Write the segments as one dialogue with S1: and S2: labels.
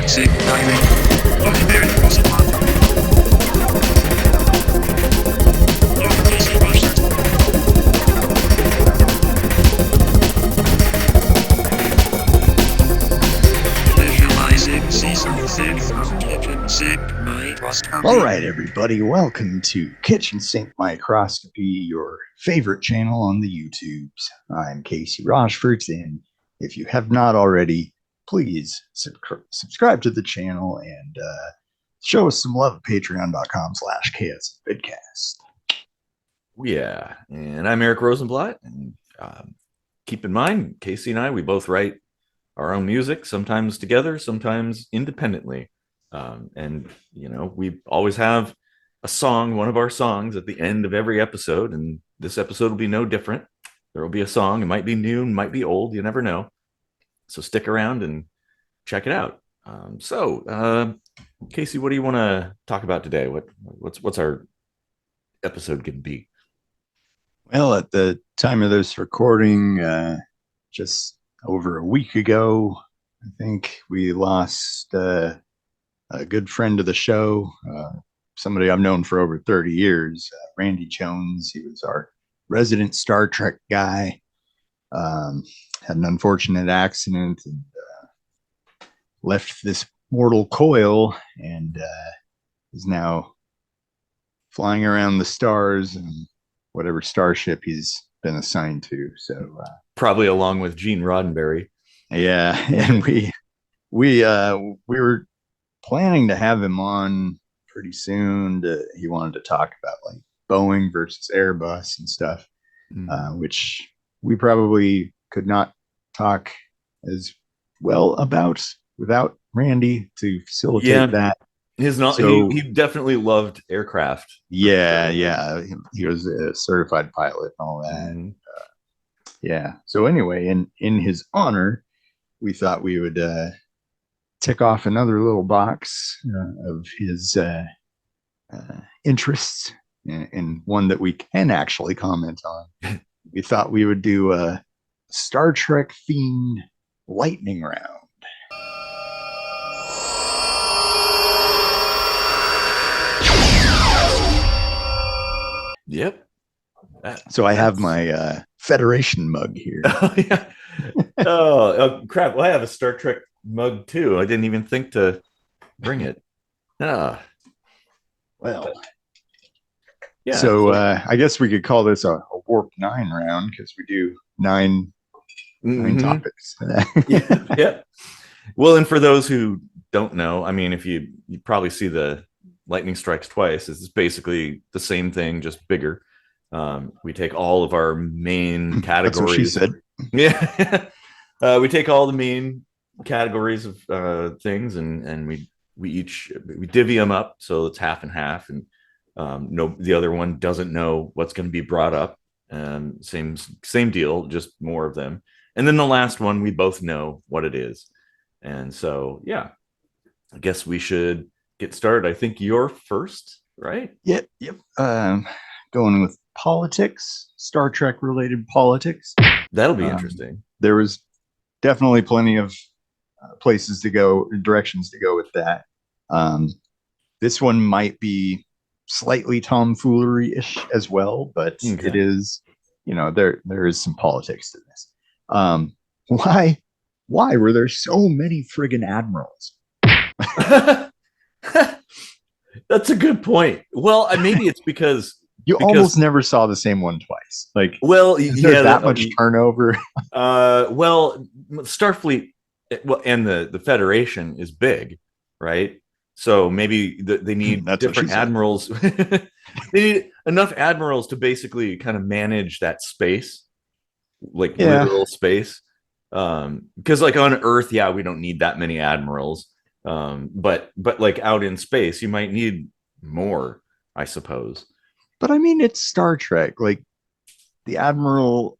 S1: sick, diving. Roddenberry crossing path. Casey Rushers. Visualizing season 6 of Kitchen Sick Microscopy.
S2: All right, everybody, welcome to Kitchen Sink Microscopy, your favorite channel on the YouTubes. I'm Casey Rochford, and if you have not already, please subscribe to the channel and show us some love at patreon.com/ksvidcast.
S3: Yeah, and I'm Eric Rosenblatt, and keep in mind, Casey and I, we both write our own music, sometimes together, sometimes independently. And, you know, we always have a song, one of our songs at the end of every episode, and this episode will be no different. There will be a song. It might be new, might be old, you never know. So stick around and check it out. Casey, what do you want to talk about today? What's our episode going to be?
S2: Well, at the time of this recording, just over a week ago, I think we lost a good friend of the show, somebody I've known for over 30 years, Randy Jones. He was our resident Star Trek guy. Had an unfortunate accident and left this mortal coil, and is now flying around the stars and whatever starship he's been assigned to. So
S3: probably along with Gene Roddenberry.
S2: Yeah, and we were planning to have him on pretty soon. He wanted to talk about like Boeing versus Airbus and stuff, which we probably could not talk as well about without Randy to facilitate that.
S3: He definitely loved aircraft.
S2: Yeah, he was a certified pilot and all that. Yeah. So anyway, in his honor, we thought we would tick off another little box of his interests, and one that we can actually comment on. We thought we would do a Star Trek themed lightning round.
S3: Yep.
S2: So I have my Federation mug here.
S3: Oh, yeah. Oh, crap. Well, I have a Star Trek mug too. I didn't even think to bring it. Well,
S2: yeah. So I guess we could call this a Warp 9 round, because we do nine topics.
S3: Yeah. Well, and for those who don't know, I mean, if you probably see the Lightning Strikes Twice, it's basically the same thing, just bigger. We take all of our main categories.
S2: That's what she said.
S3: Yeah. We take all the main categories of things, and we divvy them up, so it's half and half, and the other one doesn't know what's going to be brought up. Same deal, just more of them. And then the last one, we both know what it is. And so, yeah, I guess we should get started. I think you're first, right?
S2: Yep. Going with politics, Star Trek related politics.
S3: That'll be interesting.
S2: There was definitely plenty of places to go, directions to go with that. This one might be slightly tomfoolery-ish as well, but okay. It is, there is some politics to this. Why were there so many friggin' admirals?
S3: That's a good point. Well, maybe it's because
S2: almost never saw the same one twice. Like,
S3: well,
S2: yeah, that much turnover.
S3: Well, Starfleet, and the Federation is big, right? So maybe they need different admirals. They need enough admirals to basically kind of manage that space, like literal space. Because like on Earth, yeah, we don't need that many admirals. But like out in space, you might need more, I suppose.
S2: But I mean, it's Star Trek. Like the admirals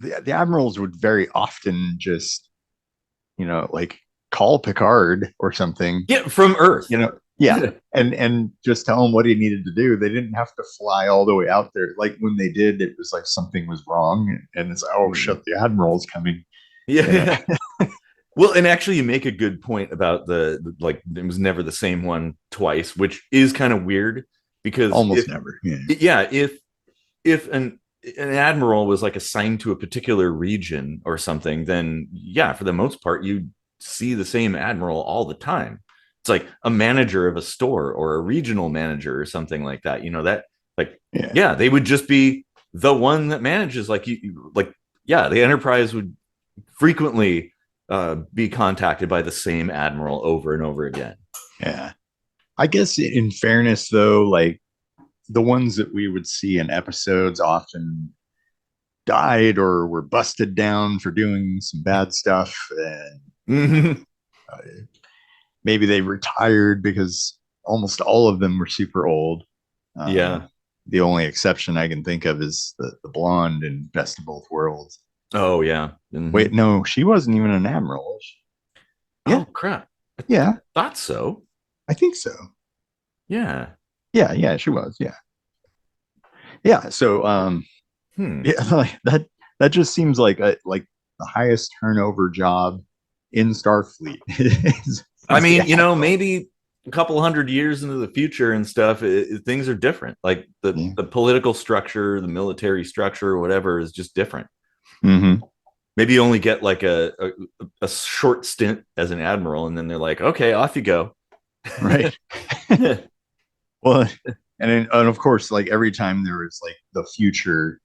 S2: would very often just, like call Picard or something.
S3: Yeah, from Earth.
S2: Yeah. And just tell him what he needed to do. They didn't have to fly all the way out there. Like when they did, it was like something was wrong, and it's shit, the admiral's coming.
S3: Yeah. Well, and actually, you make a good point about like it was never the same one twice, which is kind of weird because
S2: Almost never. Yeah.
S3: yeah, if an admiral was like assigned to a particular region or something, then yeah, for the most part, you see the same admiral all the time. It's like a manager of a store or a regional manager or something like that. That like yeah, they would just be the one that manages. Like like yeah, the Enterprise would frequently be contacted by the same admiral over and over again.
S2: Yeah. I guess in fairness, though, like the ones that we would see in episodes often died or were busted down for doing some bad stuff. And maybe they retired because almost all of them were super old.
S3: Yeah.
S2: The only exception I can think of is the blonde in Best of Both Worlds.
S3: Oh, yeah.
S2: Wait, no, she wasn't even an admiral, was she?
S3: Yeah. Oh, crap.
S2: Yeah.
S3: Thought so.
S2: I think so.
S3: Yeah.
S2: Yeah, she was. Yeah. Yeah. So, yeah, like that just seems like the highest turnover job in Starfleet.
S3: I mean, maybe a couple hundred years into the future and stuff, things are different. Like the political structure, the military structure, whatever is just different.
S2: Mm-hmm.
S3: Maybe you only get like a short stint as an admiral, and then they're like, okay, off you go.
S2: Right. Well, and of course, like every time there was like the future,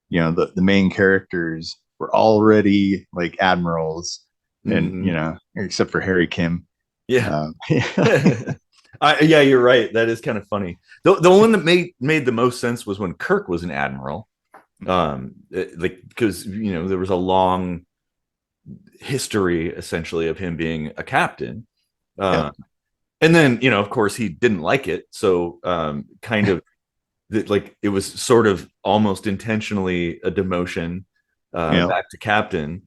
S2: the main characters were already like admirals, and except for Harry Kim.
S3: Yeah. Yeah, you're right. That is kind of funny. The one that made the most sense was when Kirk was an admiral. Like because there was a long history essentially of him being a captain. And then, of course, he didn't like it. So kind of like it was sort of almost intentionally a demotion back to captain.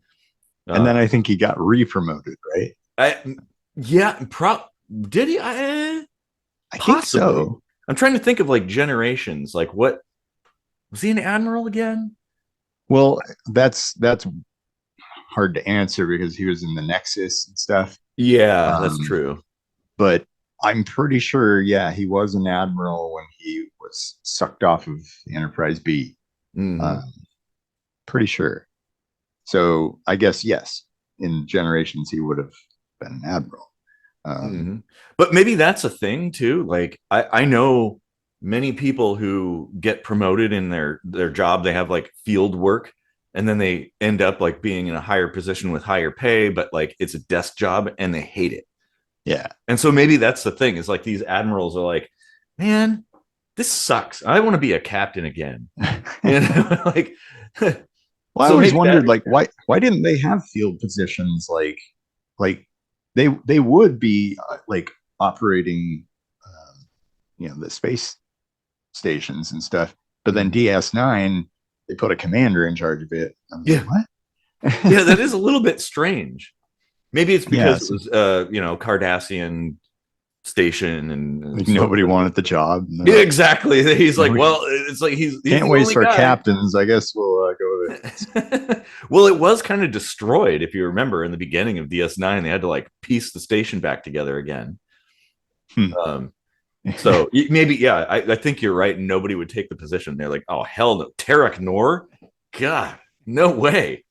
S2: And then I think he got re-promoted, right?
S3: Did he?
S2: I think so.
S3: I'm trying to think of like generations. Like what was he an admiral again?
S2: Well, that's hard to answer because he was in the Nexus and stuff.
S3: Yeah, that's true.
S2: But I'm pretty sure, he was an admiral when he was sucked off of the Enterprise B. Pretty sure. So I guess, yes, in generations, he would have been an admiral.
S3: But maybe that's a thing too. Like I know many people who get promoted in their job. They have like field work, and then they end up like being in a higher position with higher pay, but like it's a desk job and they hate it.
S2: Yeah. And
S3: so maybe that's the thing, is like these admirals are like, man, this sucks. I want to be a captain again. Like
S2: well, I always wondered like why didn't they have field positions like they would be like operating the space stations and stuff, but then DS9 they put a commander in charge of it.
S3: Like, what? Yeah, that is a little bit strange. Maybe it's because it was Cardassian station and
S2: like nobody wanted the job.
S3: Yeah, exactly. He's like, well, it's like he's
S2: can't waste our captains. I guess we'll go with
S3: it. Well, it was kind of destroyed, if you remember, in the beginning of DS9. They had to like piece the station back together again. So maybe, I think you're right. Nobody would take the position. They're like, oh hell no, Tarek Noor, God, no way.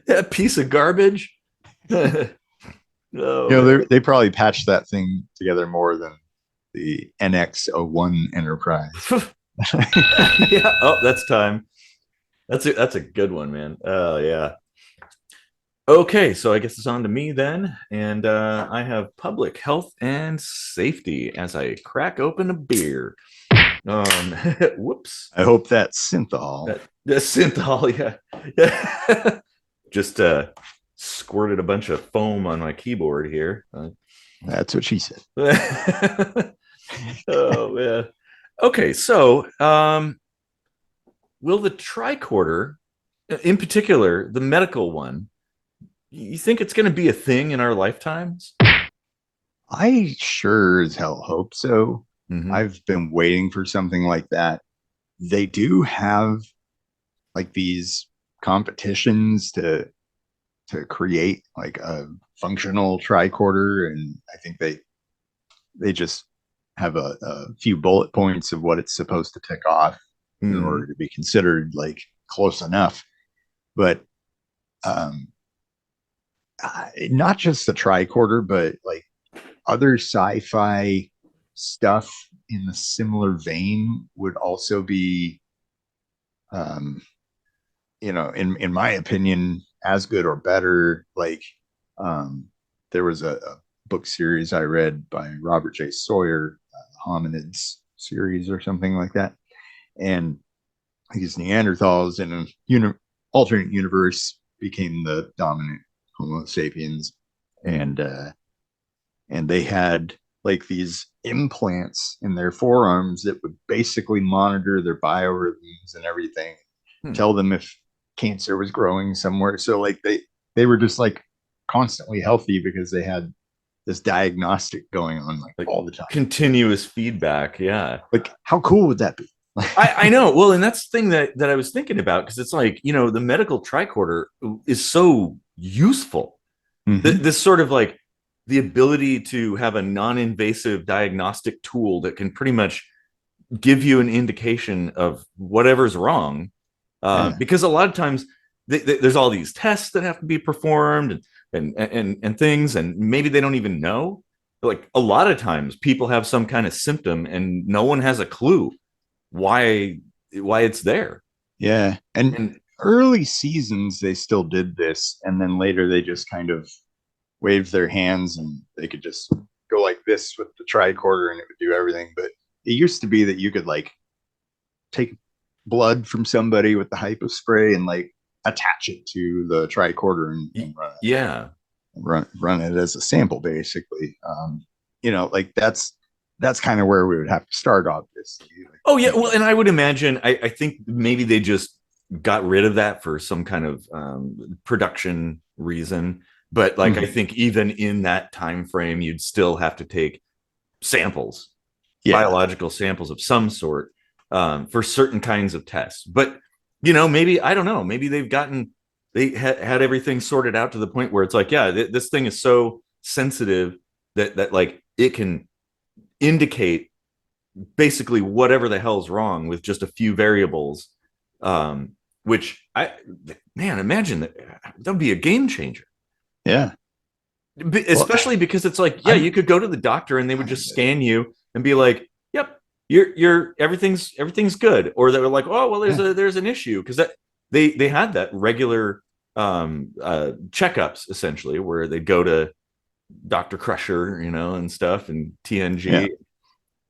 S3: That piece of garbage.
S2: They probably patched that thing together more than the NX-01 Enterprise.
S3: Yeah. Oh, that's time. That's a good one, man. Oh yeah. Okay, so I guess it's on to me then, and I have public health and safety as I crack open a beer. Whoops.
S2: I hope that's synthol.
S3: Synthol, yeah. Just squirted a bunch of foam on my keyboard here.
S2: That's what she said.
S3: Oh man. Okay, so will the tricorder, in particular, the medical one, you think it's going to be a thing in our lifetimes?
S2: I sure as hell hope so. I've been waiting for something like that. They do have like these competitions to to create like a functional tricorder, and I think they just have a few bullet points of what it's supposed to tick off in order to be considered like close enough. But not just the tricorder, but like other sci-fi stuff in the similar vein would also be, in my opinion, as good or better. Like, there was a book series I read by Robert J. Sawyer, Hominids series or something like that, and these Neanderthals in a alternate universe became the dominant Homo sapiens, and they had like these implants in their forearms that would basically monitor their biorhythms and everything, tell them if cancer was growing somewhere. So like they were just like constantly healthy because they had this diagnostic going on like all the time.
S3: Continuous feedback. Yeah.
S2: Like, how cool would that be?
S3: I know. Well, and that's the thing that I was thinking about, because it's like, the medical tricorder is so useful. This sort of like the ability to have a non-invasive diagnostic tool that can pretty much give you an indication of whatever's wrong. Because a lot of times there's all these tests that have to be performed and things, and maybe they don't even know. Like a lot of times people have some kind of symptom and no one has a clue why it's there.
S2: Yeah. And early seasons they still did this, and then later they just kind of waved their hands and they could just go like this with the tricorder and it would do everything. But it used to be that you could like take blood from somebody with the hypo spray and like attach it to the tricorder and run it.
S3: Yeah.
S2: Run it as a sample, basically. Like that's kind of where we would have to start, obviously.
S3: Oh yeah. Well, and I would imagine, I think maybe they just got rid of that for some kind of production reason. But like, I think even in that time frame, you'd still have to take samples, biological samples of some sort, for certain kinds of tests. But maybe, I don't know, maybe they had everything sorted out to the point where it's like, yeah, this thing is so sensitive that like it can indicate basically whatever the hell's wrong with just a few variables. Which imagine that'd be a game changer.
S2: Yeah.
S3: Especially because it's like, you could go to the doctor and they would just scan you and be like, yep, you're everything's good. Or they were like, oh, well, there's an issue, because that they had that regular checkups essentially, where they'd go to Dr. Crusher, and stuff, and TNG.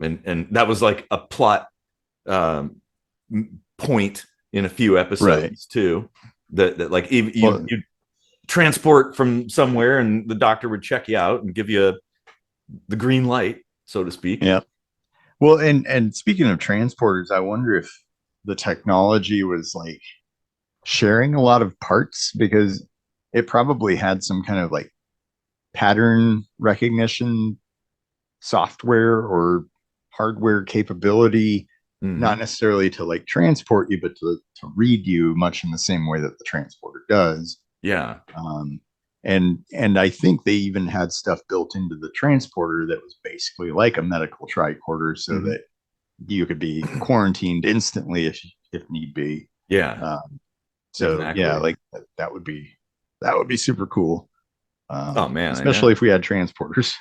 S3: And that was like a plot point in a few episodes too, that like you transport from somewhere and the doctor would check you out and give you the green light, so to speak.
S2: Yeah. Well, and speaking of transporters, I wonder if the technology was like sharing a lot of parts, because it probably had some kind of like pattern recognition software or hardware capability, not necessarily to like transport you, but to read you much in the same way that the transporter does.
S3: Yeah.
S2: And I think they even had stuff built into the transporter that was basically like a medical tricorder, so that you could be quarantined instantly if need be.
S3: Yeah.
S2: Exactly. Yeah, like that would be super cool.
S3: Oh man,
S2: especially if we had transporters.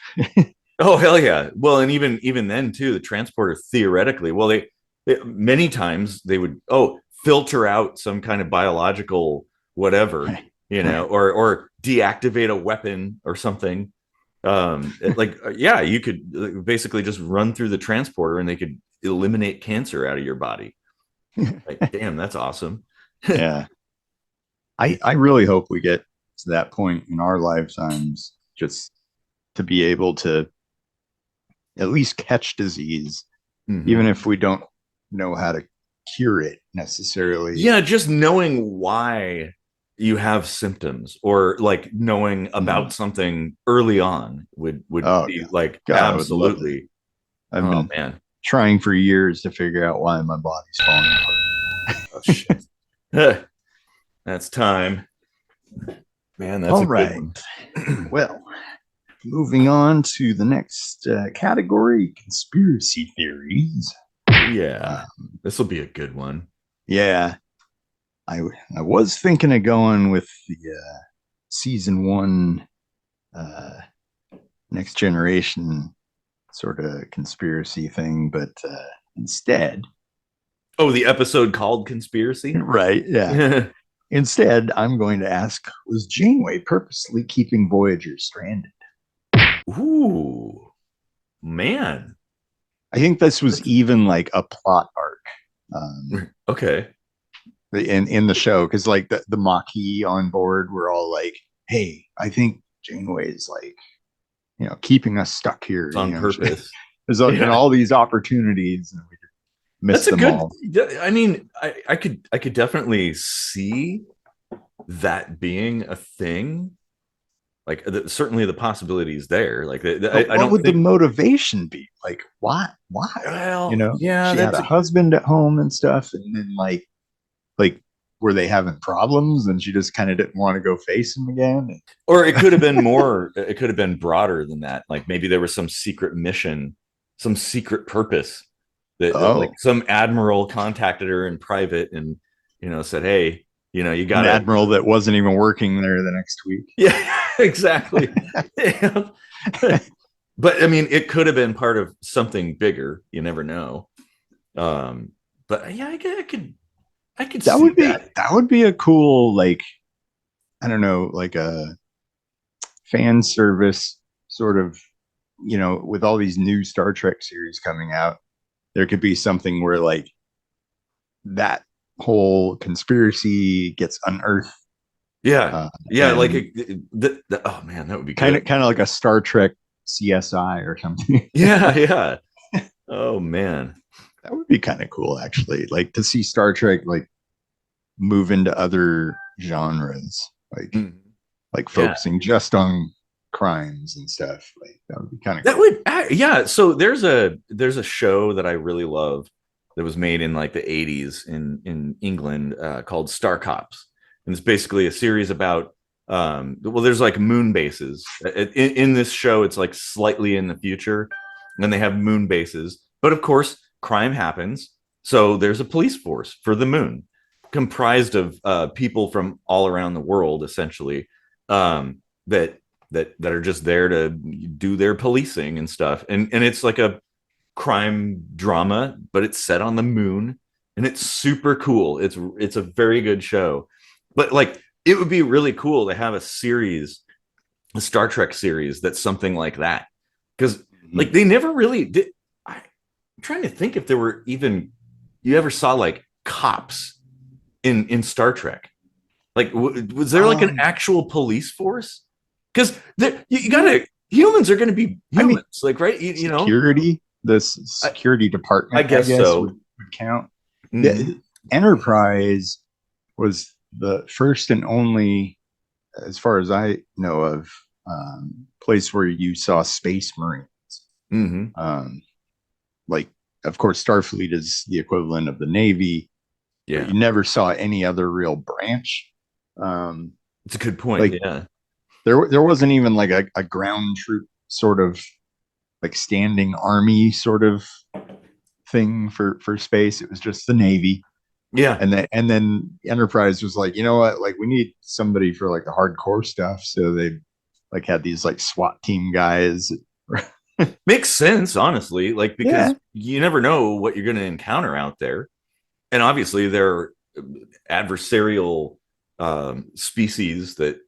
S3: Oh hell yeah. Well, and even then too, the transporter theoretically, well, they many times they would filter out some kind of biological whatever, or deactivate a weapon or something. You could basically just run through the transporter and they could eliminate cancer out of your body. Like, damn, that's awesome.
S2: Yeah. I really hope we get to that point in our lifetimes, just to be able to at least catch disease, even if we don't know how to cure it necessarily.
S3: Yeah, just knowing why you have symptoms, or like knowing about something early on would be like, God, absolutely.
S2: I've been trying for years to figure out why my body's falling apart.
S3: Oh shit. That's time. Man, that's
S2: All
S3: a
S2: right.
S3: good one.
S2: Well, moving on to the next category, conspiracy theories.
S3: Yeah, this will be a good one.
S2: Yeah, I was thinking of going with the season 1 Next Generation sort of conspiracy thing, but instead,
S3: Oh, the episode called Conspiracy?
S2: right? Yeah. Instead, I'm going to ask: was Janeway purposely keeping Voyager stranded?
S3: Ooh, man.
S2: I think this was even like a plot arc.
S3: Okay.
S2: In the show, because like the Maquis on board were all like, "Hey, I think Janeway is like, keeping us stuck here
S3: It's on purpose."
S2: There's and all these opportunities, and we missed them all.
S3: I mean, I could definitely see that being a thing. Like, certainly the possibilities there. Like, I don't.
S2: What would the motivation be? Like, why?
S3: Well,
S2: she had a husband at home and stuff, and then like were they having problems, and she just kind of didn't want to go face him again?
S3: Or it could have been more. It could have been broader than that. Like maybe there was some secret mission, some secret purpose that like some admiral contacted her in private and said, "Hey, you got
S2: an admiral that wasn't even working there the next week."
S3: Yeah, exactly. But I mean, it could have been part of something bigger. You never know. But yeah, I could.
S2: That would be a cool, like, I don't know, like a fan service sort of, with all these new Star Trek series coming out, there could be something where like that whole conspiracy gets unearthed.
S3: Yeah, like oh man, that would be
S2: kind of like a Star Trek CSI or something.
S3: Yeah. Oh man,
S2: that would be kind of cool, actually. Like to see Star Trek like move into other genres, like focusing just on crimes and stuff. Like that would be kind of
S3: yeah. So there's a show that I really love that was made in like the 80s in England called Star Cops. And it's basically a series about there's like moon bases. In this show, it's like slightly in the future, and they have moon bases. But of course, crime happens. So there's a police force for the moon, comprised of people from all around the world, essentially, that are just there to do their policing and stuff. And it's like a crime drama, but it's set on the moon, and it's super cool. It's a very good show. But like, it would be really cool to have a Star Trek series that's something like that, because like they never really did. I'm trying to think if there were even you ever saw like cops in Star Trek. Like, was there like an actual police force? Because you gotta humans are going to be humans, like right?
S2: Security, the security department.
S3: I guess so
S2: would count. The Enterprise was the first and only, as far as I know of, place where you saw space marines. Like, of course, Starfleet is the equivalent of the Navy.
S3: Yeah,
S2: you never saw any other real branch.
S3: It's a good point.
S2: Like,
S3: yeah,
S2: there wasn't even like a ground troop sort of like standing army sort of thing for space. It was just the Navy.
S3: Yeah,
S2: and then Enterprise was like, you know what, like we need somebody for like the hardcore stuff, so they like had these like SWAT team guys.
S3: Makes sense, honestly, like because you never know what you're going to encounter out there, and obviously there are adversarial species that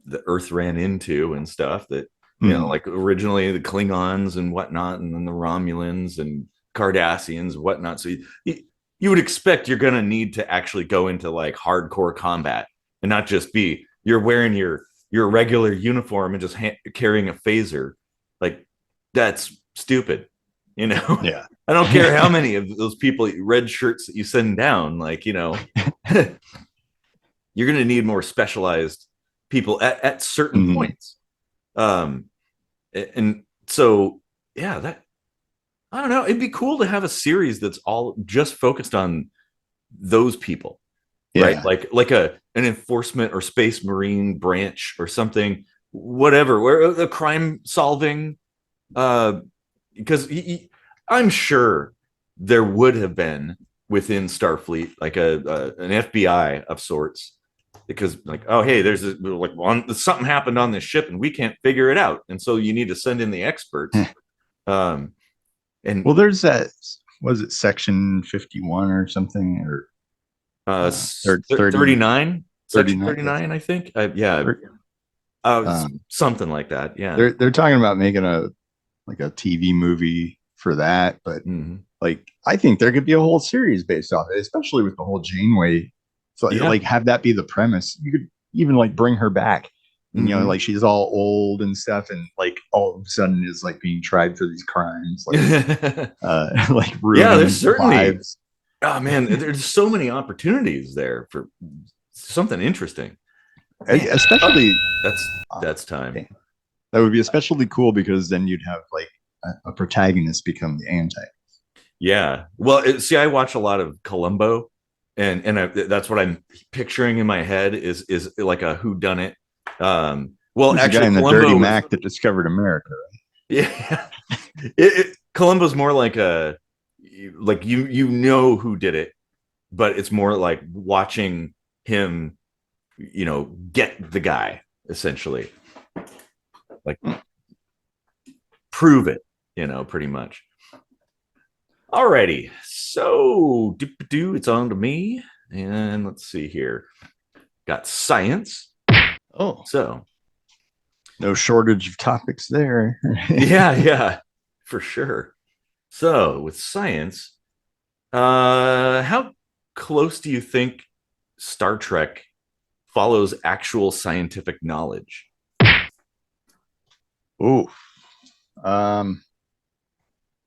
S3: the Earth ran into and stuff that like originally the Klingons and whatnot, and then the Romulans and Cardassians and whatnot. So you would expect you're going to need to actually go into like hardcore combat and not just be you're wearing your regular uniform and just carrying a phaser. Like, that's stupid,
S2: Yeah.
S3: I don't care how many of those people, red shirts that you send down, like, you're going to need more specialized people at certain points. And so, yeah, that, I don't know. It'd be cool to have a series that's all just focused on those people. right?
S2: Yeah.
S3: Like an enforcement or space marine branch or something, whatever, where the crime solving, because I'm sure there would have been within Starfleet like an FBI of sorts, because like, oh hey, there's something happened on this ship and we can't figure it out, and so you need to send in the experts. And
S2: well, there's that, was it section 51 or something, or
S3: 39, section
S2: 39,
S3: 39, I think. Yeah, something like that. Yeah,
S2: they're talking about making a TV movie for that, but like I think there could be a whole series based off it, especially with the whole Janeway. So like have that be the premise. You could even like bring her back, and you know, like she's all old and stuff, and like all of a sudden is like being tried for these crimes, like like
S3: there's certainly
S2: lives.
S3: Oh man, there's so many opportunities there for something interesting.
S2: Especially
S3: that's time.
S2: That would be especially cool because then you'd have like a protagonist become the anti.
S3: Yeah. Well, see, I watch a lot of Columbo, and that's what I'm picturing in my head is like a whodunit. Well,
S2: there's
S3: actually,
S2: a guy in the
S3: Columbo
S2: Dirty Mac that discovered America, right?
S3: Yeah. Columbo's more like you know who did it, but it's more like watching him, you know, get the guy, essentially, like prove it, you know, pretty much. Alrighty, so it's on to me, and let's see here. Got science.
S2: Oh,
S3: so
S2: no shortage of topics there.
S3: yeah, for sure. So with science, how close do you think Star Trek follows actual scientific knowledge?
S2: Oh,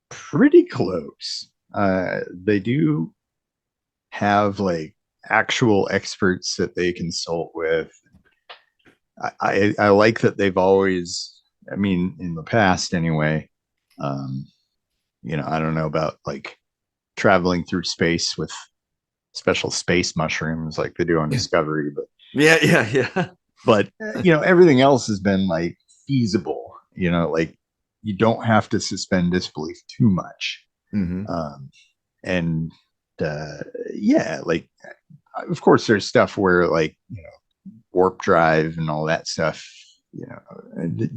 S2: pretty close. They do have like actual experts that they consult with. I like that they've always, I mean, in the past anyway, you know, I don't know about like traveling through space with special space mushrooms like they do on Discovery, but
S3: yeah.
S2: But you know, everything else has been like feasible. You know, like you don't have to suspend disbelief too much. And yeah, like of course there's stuff where like, you know, warp drive and all that stuff, you know,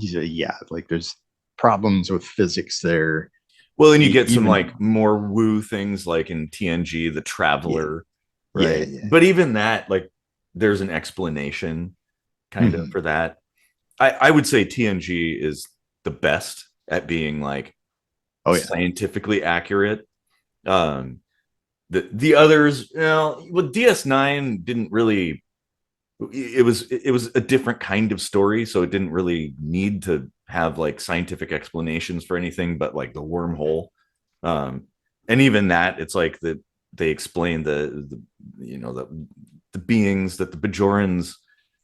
S2: yeah, like there's problems with physics there.
S3: Well, and you get some like more woo things like in TNG, the Traveler, right?
S2: Yeah.
S3: But even that, like, there's an explanation kind of for that. I would say TNG is the best at being like scientifically accurate. The others, you know, well, DS9 didn't really. It was a different kind of story, so it didn't really need to have like scientific explanations for anything but like the wormhole. And even that, it's like that they explain the you know the beings that the Bajorans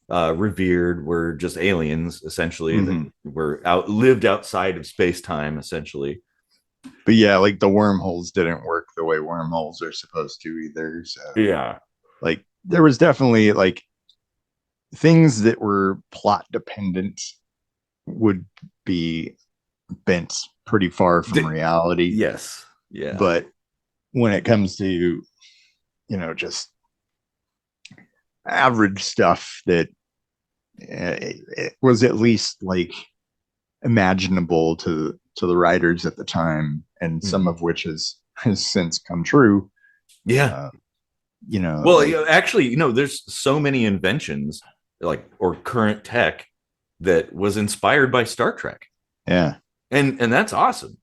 S3: revered were just aliens, essentially, that were lived outside of space-time, essentially.
S2: But yeah, like the wormholes didn't work the way wormholes are supposed to either. So
S3: yeah,
S2: like there was definitely like things that were plot dependent would be bent pretty far from reality.
S3: Yes. Yeah.
S2: But when it comes to, you know, just average stuff that it was at least like imaginable to the writers at the time, and some of which has since come true.
S3: Yeah.
S2: You know,
S3: well, like, actually, you know, there's so many inventions like or current tech that was inspired by Star Trek.
S2: Yeah.
S3: And that's awesome.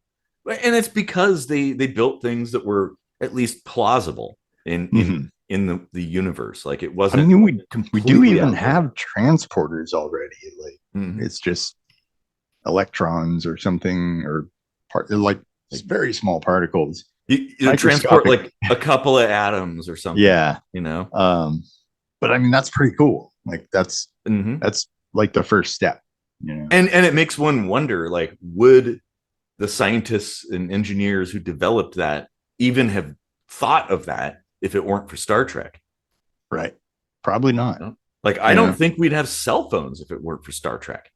S3: And it's because they built things that were at least plausible in the universe. Like it wasn't.
S2: I mean, we do even have transporters already. Like it's just electrons or something, or like very small particles.
S3: You transport like a couple of atoms or something.
S2: Yeah,
S3: you know.
S2: But I mean, that's pretty cool. Like that's like the first step. You know,
S3: and it makes one wonder, like, would the scientists and engineers who developed that even have thought of that if it weren't for Star Trek?
S2: Right. Probably not.
S3: You know? Like, I don't think we'd have cell phones if it weren't for Star Trek.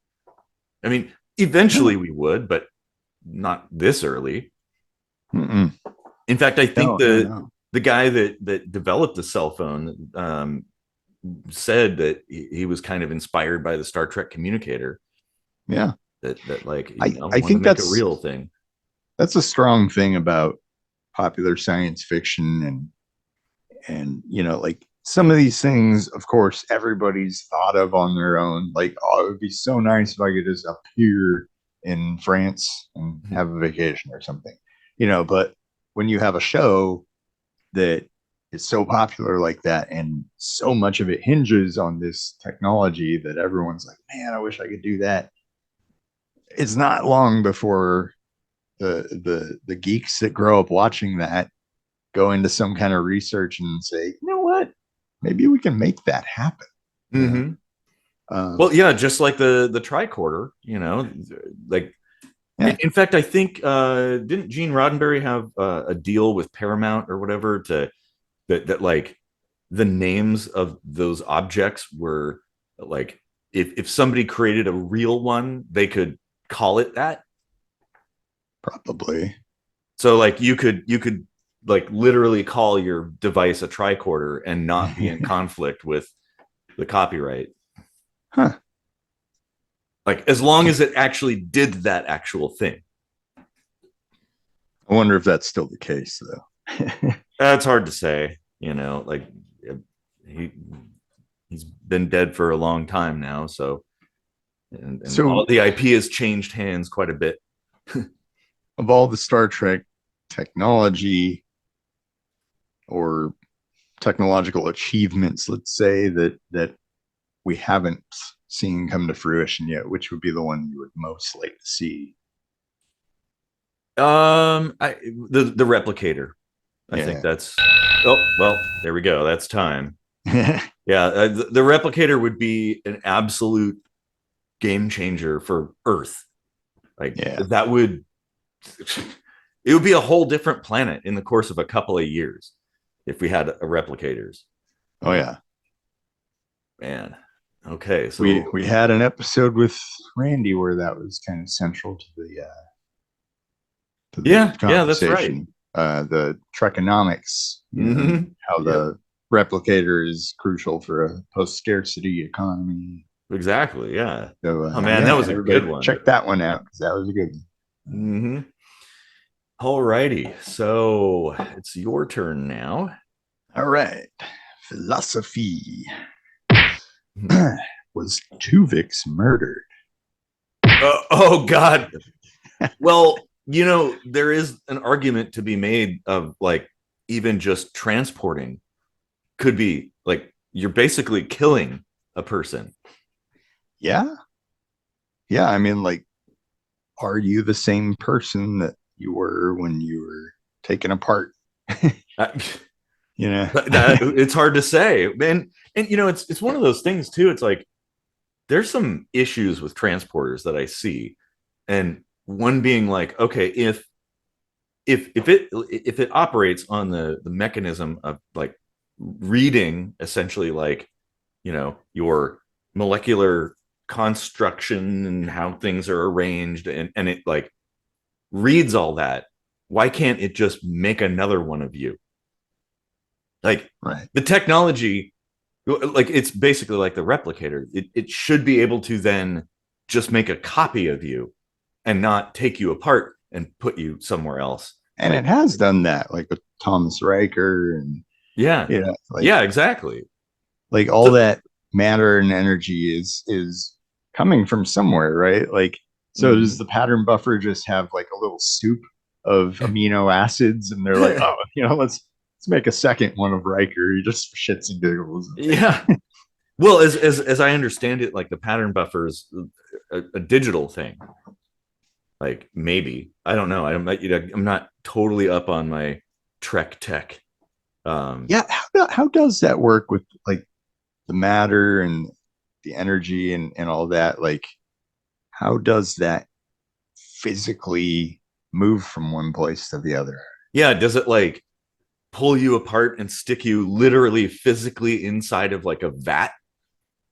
S3: I mean, eventually we would, but not this early.
S2: Mm-mm.
S3: In fact, I think
S2: No.
S3: the guy that developed the cell phone said that he was kind of inspired by the Star Trek communicator.
S2: Yeah.
S3: That like,
S2: I think
S3: that's
S2: a
S3: real thing.
S2: That's a strong thing about popular science fiction and like some of these things, of course, everybody's thought of on their own. Like, oh, it would be so nice if I could just appear in France and have a vacation or something, but when you have a show that is so popular like that and so much of it hinges on this technology that everyone's like, man, I wish I could do that. It's not long before the geeks that grow up watching that go into some kind of research and say, you know what, maybe we can make that happen.
S3: Well, yeah, just like the tricorder, like, yeah. In fact, I think didn't Gene Roddenberry have a deal with Paramount or whatever that like the names of those objects were like, if somebody created a real one, they could call it that.
S2: Probably.
S3: So like you could like literally call your device a tricorder and not be in conflict with the copyright.
S2: Huh.
S3: Like, as long as it actually did that actual thing.
S2: I wonder if that's still the case, though.
S3: That's hard to say. Like, he's been dead for a long time now, so so all the IP has changed hands quite a bit.
S2: Of all the Star Trek technology or technological achievements, let's say, that we haven't seen come to fruition yet, which would be the one you would most like to see?
S3: The replicator. I think that's. Oh, well, there we go. That's time. Yeah, the replicator would be an absolute game changer for Earth. Like, that would. It would be a whole different planet in the course of a couple of years if we had replicators.
S2: Oh yeah,
S3: man. Okay, so
S2: we had an episode with Randy where that was kind of central to the conversation.
S3: That's right.
S2: The Trekonomics, how the replicator is crucial for a post-scarcity economy.
S3: Exactly. Yeah.
S2: So,
S3: oh man, that was a good one.
S2: Check that one out because that was a good
S3: one. All righty, so it's your turn now.
S2: All right, philosophy. Was Tuvix murdered?
S3: Oh God. Well, there is an argument to be made of like even just transporting could be like you're basically killing a person.
S2: Yeah. I mean, like, are you the same person that you were when you were taken apart?
S3: It's hard to say. And it's one of those things too. It's like there's some issues with transporters that I see, and one being like, okay, if it operates on the mechanism of like reading essentially like your molecular construction and how things are arranged, and it like reads all that, why can't it just make another one of you? Like,
S2: right.
S3: The technology, like, it's basically like the replicator. It should be able to then just make a copy of you and not take you apart and put you somewhere else.
S2: And it has done that, like with Thomas Riker and
S3: exactly.
S2: Like all that matter and energy is coming from somewhere, right? Like, so does the pattern buffer just have like a little soup of amino acids, and they're like, oh, let's make a second one of Riker. He just shits and giggles.
S3: Yeah. Well, as I understand it, like the pattern buffer is a digital thing. Like, maybe, I don't know. I'm not totally up on my Trek tech.
S2: How does that work with like the matter and the energy and all that? Like, how does that physically move from one place to the other?
S3: Yeah, does it like pull you apart and stick you literally physically inside of like a vat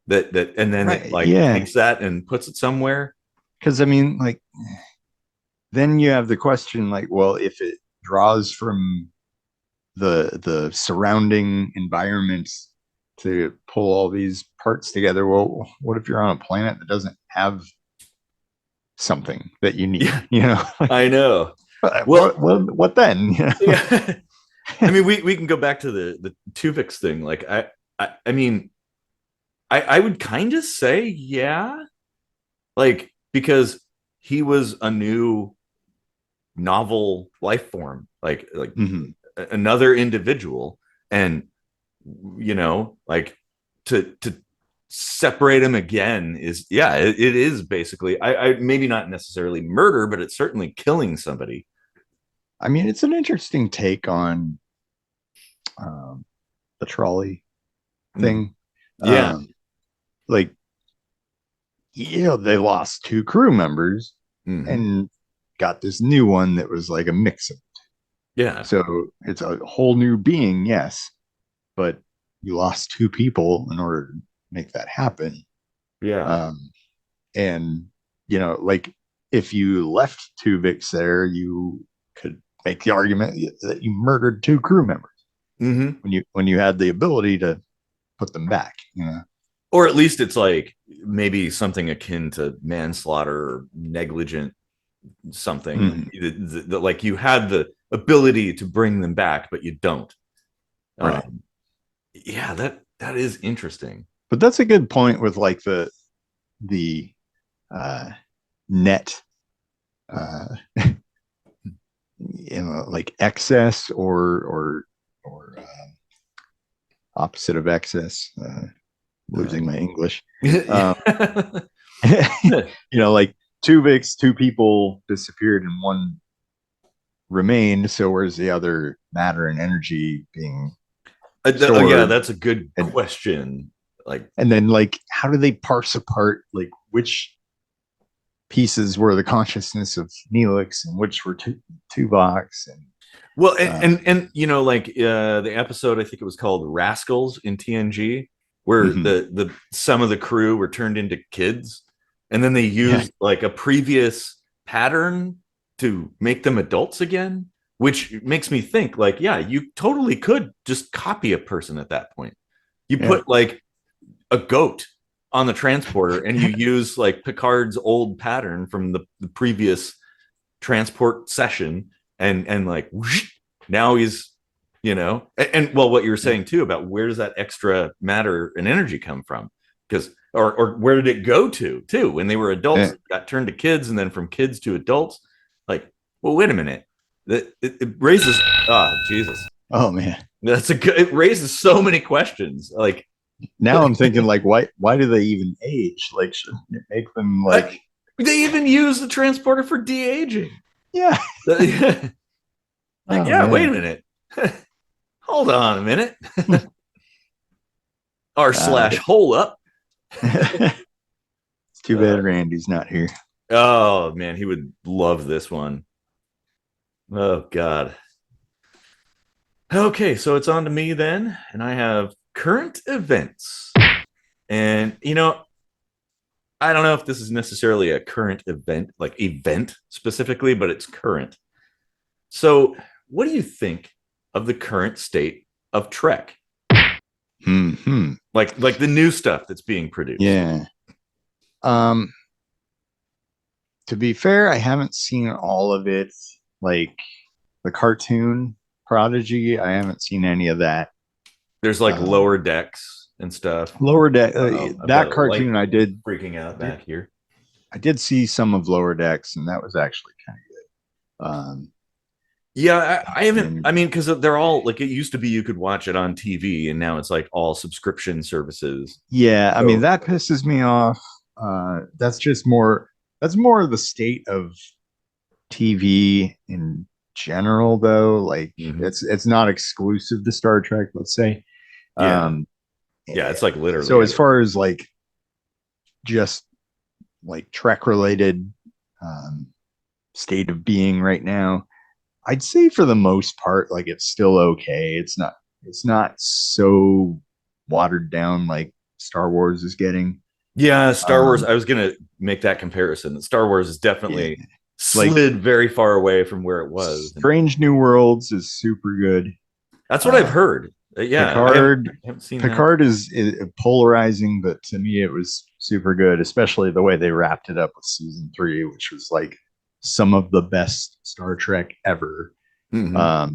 S3: that and then it like takes that and puts it somewhere.
S2: Because I mean, like, then you have the question, like, well, if it draws from the surrounding environments to pull all these parts together, well, what if you're on a planet that doesn't have something that you need? You know,
S3: I know.
S2: Well, what then? You know?
S3: Yeah. I mean, we can go back to the Tuvix thing. Like, I mean, I would kind of say, yeah, like, because he was a new novel life form, like another individual, and you know, like to separate him again is, yeah, it is basically, I maybe not necessarily murder, but it's certainly killing somebody.
S2: I mean, it's an interesting take on the trolley thing.
S3: Yeah.
S2: Like, yeah, they lost 2 crew members and got this new one that was like a mix of it.
S3: Yeah.
S2: So it's a whole new being, yes, but you lost 2 people in order to make that happen.
S3: Yeah.
S2: And you know, like, if you left Tuvix there, you could make the argument that you murdered 2 crew members when you had the ability to put them back, you know.
S3: Or at least it's like maybe something akin to manslaughter or negligent something. Like you had the ability to bring them back, but you don't.
S2: Right.
S3: Yeah, that is interesting.
S2: But that's a good point with like the net you know, like excess or opposite of excess. Losing my English. You know, like Tuvix, 2 people disappeared and 1 remained. So where's the other matter and energy being stored?
S3: Yeah, that's a good question. Like,
S2: and then like, how do they parse apart like which pieces were the consciousness of Neelix and which were Tuvix? And
S3: well, and you know, like the episode, I think it was called Rascals in TNG, where the some of the crew were turned into kids, and then they used like a previous pattern to make them adults again, which makes me think like, yeah, you totally could just copy a person at that point. You put like a goat on the transporter and you use like Picard's old pattern from the previous transport session and like whoosh, now he's, you know, and well, what you were saying too about where does that extra matter and energy come from? Because or where did it go to too when they were adults, got turned to kids, and then from kids to adults? Like, well, wait a minute, it raises Jesus,
S2: oh man,
S3: it raises so many questions. Like,
S2: now I'm thinking like, why do they even age? Like, shouldn't it make them like
S3: they even use the transporter for de-aging?
S2: Yeah.
S3: Like, yeah, wait a minute. Hold on a minute. /hole up.
S2: It's too bad Randy's not here.
S3: Oh man, he would love this one. Oh God. Okay, so it's on to me then, and I have current events. And you know, I don't know if this is necessarily a current event, like event specifically, but it's current. So, what do you think of the current state of Trek? Like the new stuff that's being produced.
S2: Yeah. To be fair, I haven't seen all of it. Like the cartoon Prodigy, I haven't seen any of that.
S3: There's like Lower Decks and stuff.
S2: Lower Deck, that cartoon I did.
S3: Freaking out back here.
S2: I did see some of Lower Decks, and that was actually kind of good.
S3: Yeah, I haven't. I mean, because they're all like, it used to be you could watch it on TV, and now it's like all subscription services.
S2: Yeah, I mean, that pisses me off. That's just more. That's more of the state of TV in general, though. Like, it's not exclusive to Star Trek, let's say.
S3: Yeah, it's like literally.
S2: So as far as like just like Trek related state of being right now, I'd say for the most part, like it's still okay. It's not so watered down like Star Wars is getting.
S3: Yeah, Star Wars. I was gonna make that comparison. Star Wars is definitely slid very far away from where it was.
S2: Strange New Worlds is super good.
S3: That's what I've heard. Yeah,
S2: Picard.
S3: I haven't seen
S2: Picard is polarizing, but to me, it was super good, especially the way they wrapped it up with season 3, which was like some of the best Star Trek ever.
S3: Mm-hmm.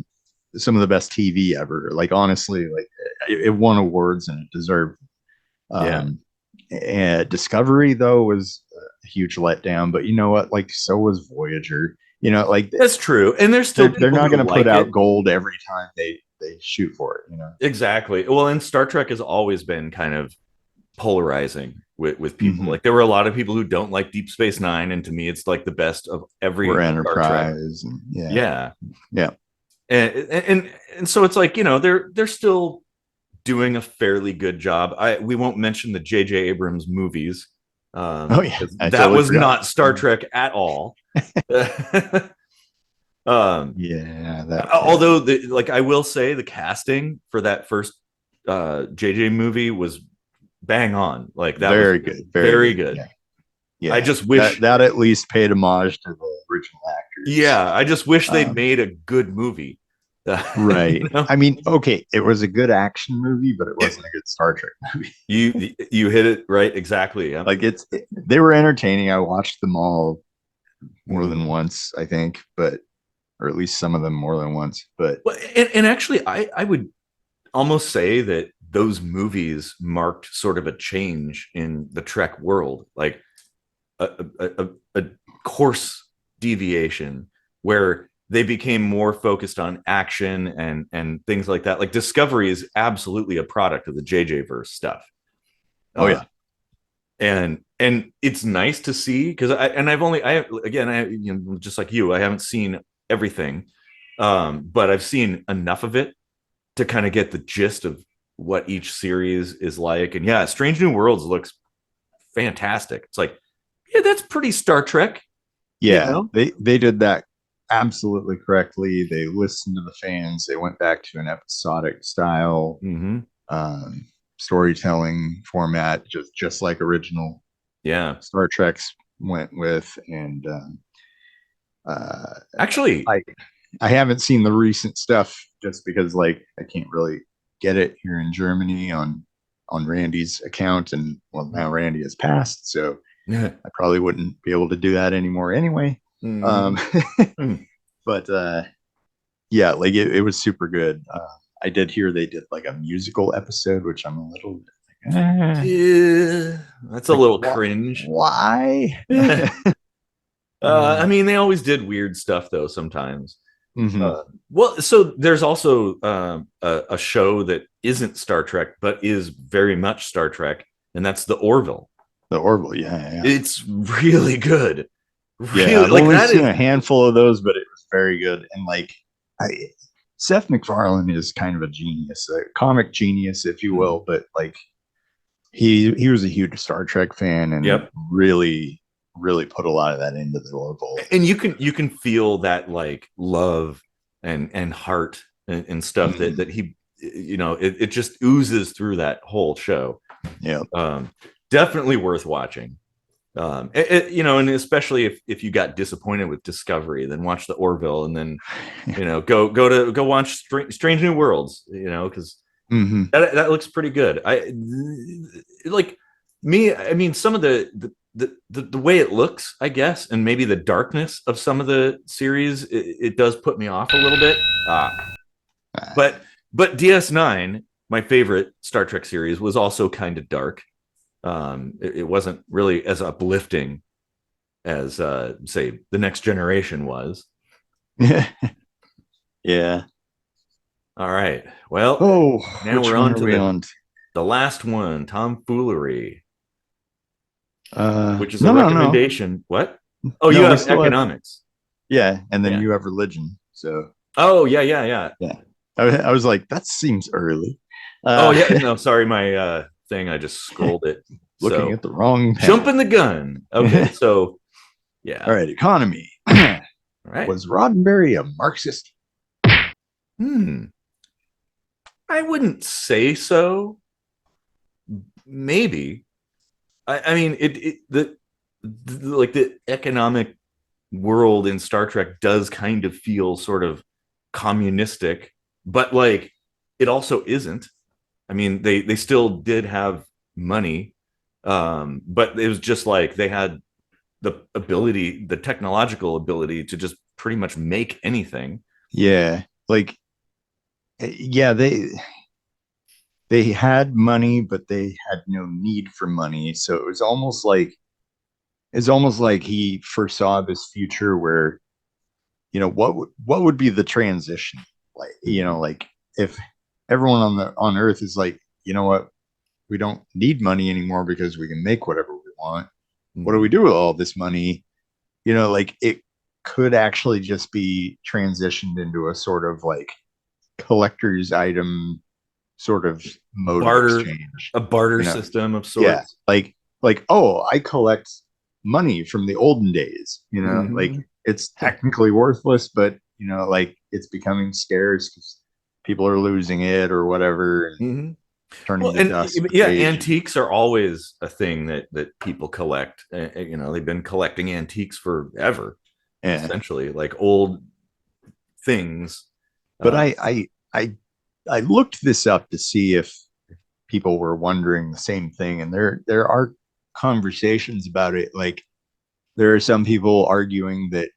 S2: Some of the best TV ever. Like honestly, like it won awards and it deserved. And Discovery though was a huge letdown, but you know what? Like so was Voyager. You know, like
S3: that's true, and they're
S2: not going to put out gold every time they shoot for it. You know,
S3: exactly. Well, and Star Trek has always been kind of polarizing with people. Like there were a lot of people who don't like Deep Space Nine, and to me, it's like the best of every
S2: Enterprise. And,
S3: yeah. And so it's like, you know, they're still doing a fairly good job. We won't mention the J.J. Abrams movies. That totally was forgot. Not Star Trek at all. Although like I will say the casting for that first JJ movie was bang on. Like that
S2: very
S3: was
S2: good,
S3: very good.
S2: Yeah.
S3: I just wish
S2: that at least paid homage to the original actors.
S3: Yeah, I just wish they'd made a good movie.
S2: Right. You know? I mean, okay, it was a good action movie, but it wasn't a good Star Trek movie.
S3: You hit it right exactly. Yeah.
S2: Like they were entertaining. I watched them all more than once, I think, or at least some of them more than once. But
S3: and actually, I would almost say that those movies marked sort of a change in the Trek world, like a course deviation where they became more focused on action and things like that. Like Discovery is absolutely a product of the JJ verse stuff. And it's nice to see because just like you, I haven't seen everything, but I've seen enough of it to kind of get the gist of what each series is like. And yeah, Strange New Worlds looks fantastic. It's like, yeah, that's pretty Star Trek.
S2: Yeah, you know? They did that absolutely correctly. They listened to the fans. They went back to an episodic style storytelling format, just like original Star Treks went with. And
S3: actually,
S2: I haven't seen the recent stuff just because like I can't really get it here in Germany on Randy's account, and well, now Randy has passed, so I probably wouldn't be able to do that anymore anyway. But yeah, like it was super good. I did hear they did like a musical episode, which I'm a little bit like,
S3: yeah, that's like, a little cringe.
S2: Why?
S3: I mean, they always did weird stuff though sometimes. Well, so there's also a show that isn't Star Trek but is very much Star Trek, and that's the Orville.
S2: The Orville, yeah.
S3: It's really good.
S2: Really, yeah, I've only seen a handful of those, but it was very good. And like, Seth MacFarlane is kind of a genius, a comic genius, if you will. But like, he was a huge Star Trek fan, and really put a lot of that into the Orville.
S3: And you can feel that like love and heart and stuff that he, you know, it just oozes through that whole show.
S2: Yeah.
S3: Definitely worth watching. You know, and especially if you got disappointed with Discovery, then watch the Orville, and then you know go watch Strange New Worlds. You know, because that looks pretty good. I mean, some of the way it looks, I guess, and maybe the darkness of some of the series, it does put me off a little bit. But DS9, my favorite Star Trek series, was also kind of dark. It wasn't really as uplifting as say the Next Generation was.
S2: Yeah.
S3: All right, well, now we're on to the last one, Tomfoolery, which is a recommendation. What? Oh, you have economics.
S2: And then you have religion. So
S3: yeah.
S2: I was like, that seems early.
S3: No, sorry, my thing, I just scrolled it.
S2: Looking at the wrong
S3: panel. Jumping the gun. Okay, so yeah.
S2: All right, economy.
S3: All All right.
S2: Was Roddenberry a Marxist?
S3: I wouldn't say so. Maybe. I mean, the economic world in Star Trek does kind of feel sort of communistic, but like it also isn't. I mean, they still did have money, but it was just like they had the technological ability to just pretty much make anything.
S2: Yeah, like yeah, they had money, but they had no need for money. So it was almost like he foresaw this future where, what would be the transition? Like, like if everyone on Earth is like, you know what, we don't need money anymore because we can make whatever we want. What do we do with all this money? Like it could actually just be transitioned into a sort of like collector's item sort of mode of exchange.
S3: A barter system of sorts.
S2: Yeah, like oh, I collect money from the olden days. Like it's technically worthless, but like it's becoming scarce because people are losing it or whatever. Turning to dust.
S3: Yeah, antiques are always a thing that people collect. They've been collecting antiques forever, essentially, like old things.
S2: But I looked this up to see if people were wondering the same thing, and there are conversations about it. Like there are some people arguing that,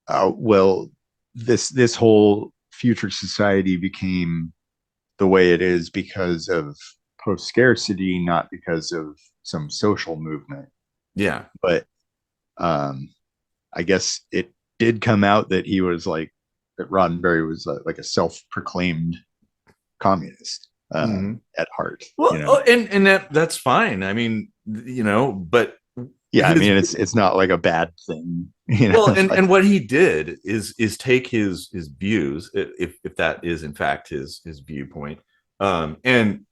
S2: well, this whole future society became the way it is because of post-scarcity, not because of some social movement.
S3: Yeah,
S2: but I guess it did come out that he was like that Roddenberry was like a self-proclaimed communist at heart.
S3: Well, and that's fine. I mean, but
S2: yeah, I mean, it's not like a bad thing.
S3: Well, and what he did is take his views, if that is in fact his viewpoint, and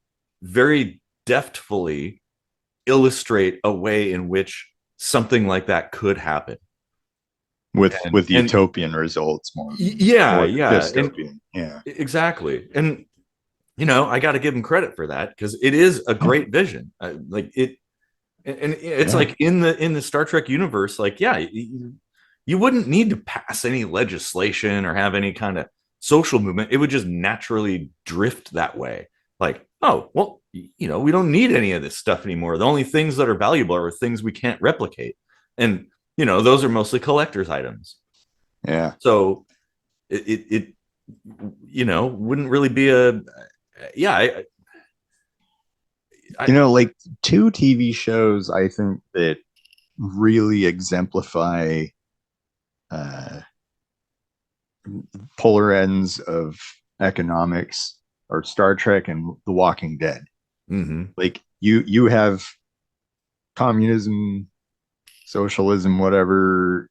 S3: very deftly illustrate a way in which something like that could happen
S2: with utopian results more.
S3: Yeah, exactly. And I got to give him credit for that because it is a great vision. Like it. And it's like in the Star Trek universe, like, yeah, you wouldn't need to pass any legislation or have any kind of social movement. It would just naturally drift that way. Like, oh, well, we don't need any of this stuff anymore. The only things that are valuable are things we can't replicate. And, those are mostly collector's items.
S2: Yeah.
S3: So it wouldn't really be
S2: like two TV shows I think that really exemplify polar ends of economics are Star Trek and The Walking Dead. Like you have communism, socialism, whatever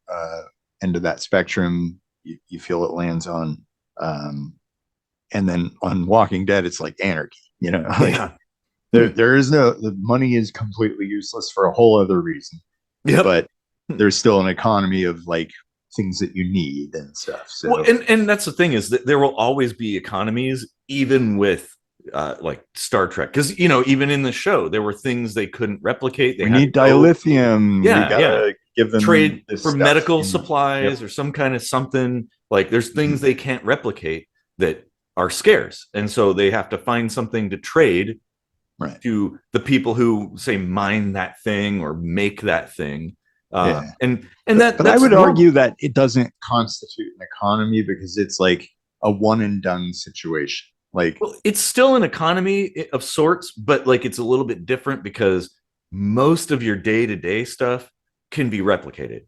S2: end of that spectrum you feel it lands on, and then on Walking Dead it's like anarchy. There is the money is completely useless for a whole other reason.
S3: Yep.
S2: But there's still an economy of like things that you need and stuff. So
S3: well, and that's the thing is that there will always be economies, even with like Star Trek, because even in the show there were things they couldn't replicate. They
S2: need dilithium.
S3: Yeah, we gotta
S2: give them
S3: trade for medical supplies or some kind of something. Like there's things they can't replicate that are scarce, and so they have to find something to trade.
S2: Right.
S3: To the people who say mine that thing or make that thing. But I would
S2: argue that it doesn't constitute an economy because it's like a one and done situation. Like,
S3: well, it's still an economy of sorts, but like it's a little bit different because most of your day-to-day stuff can be replicated.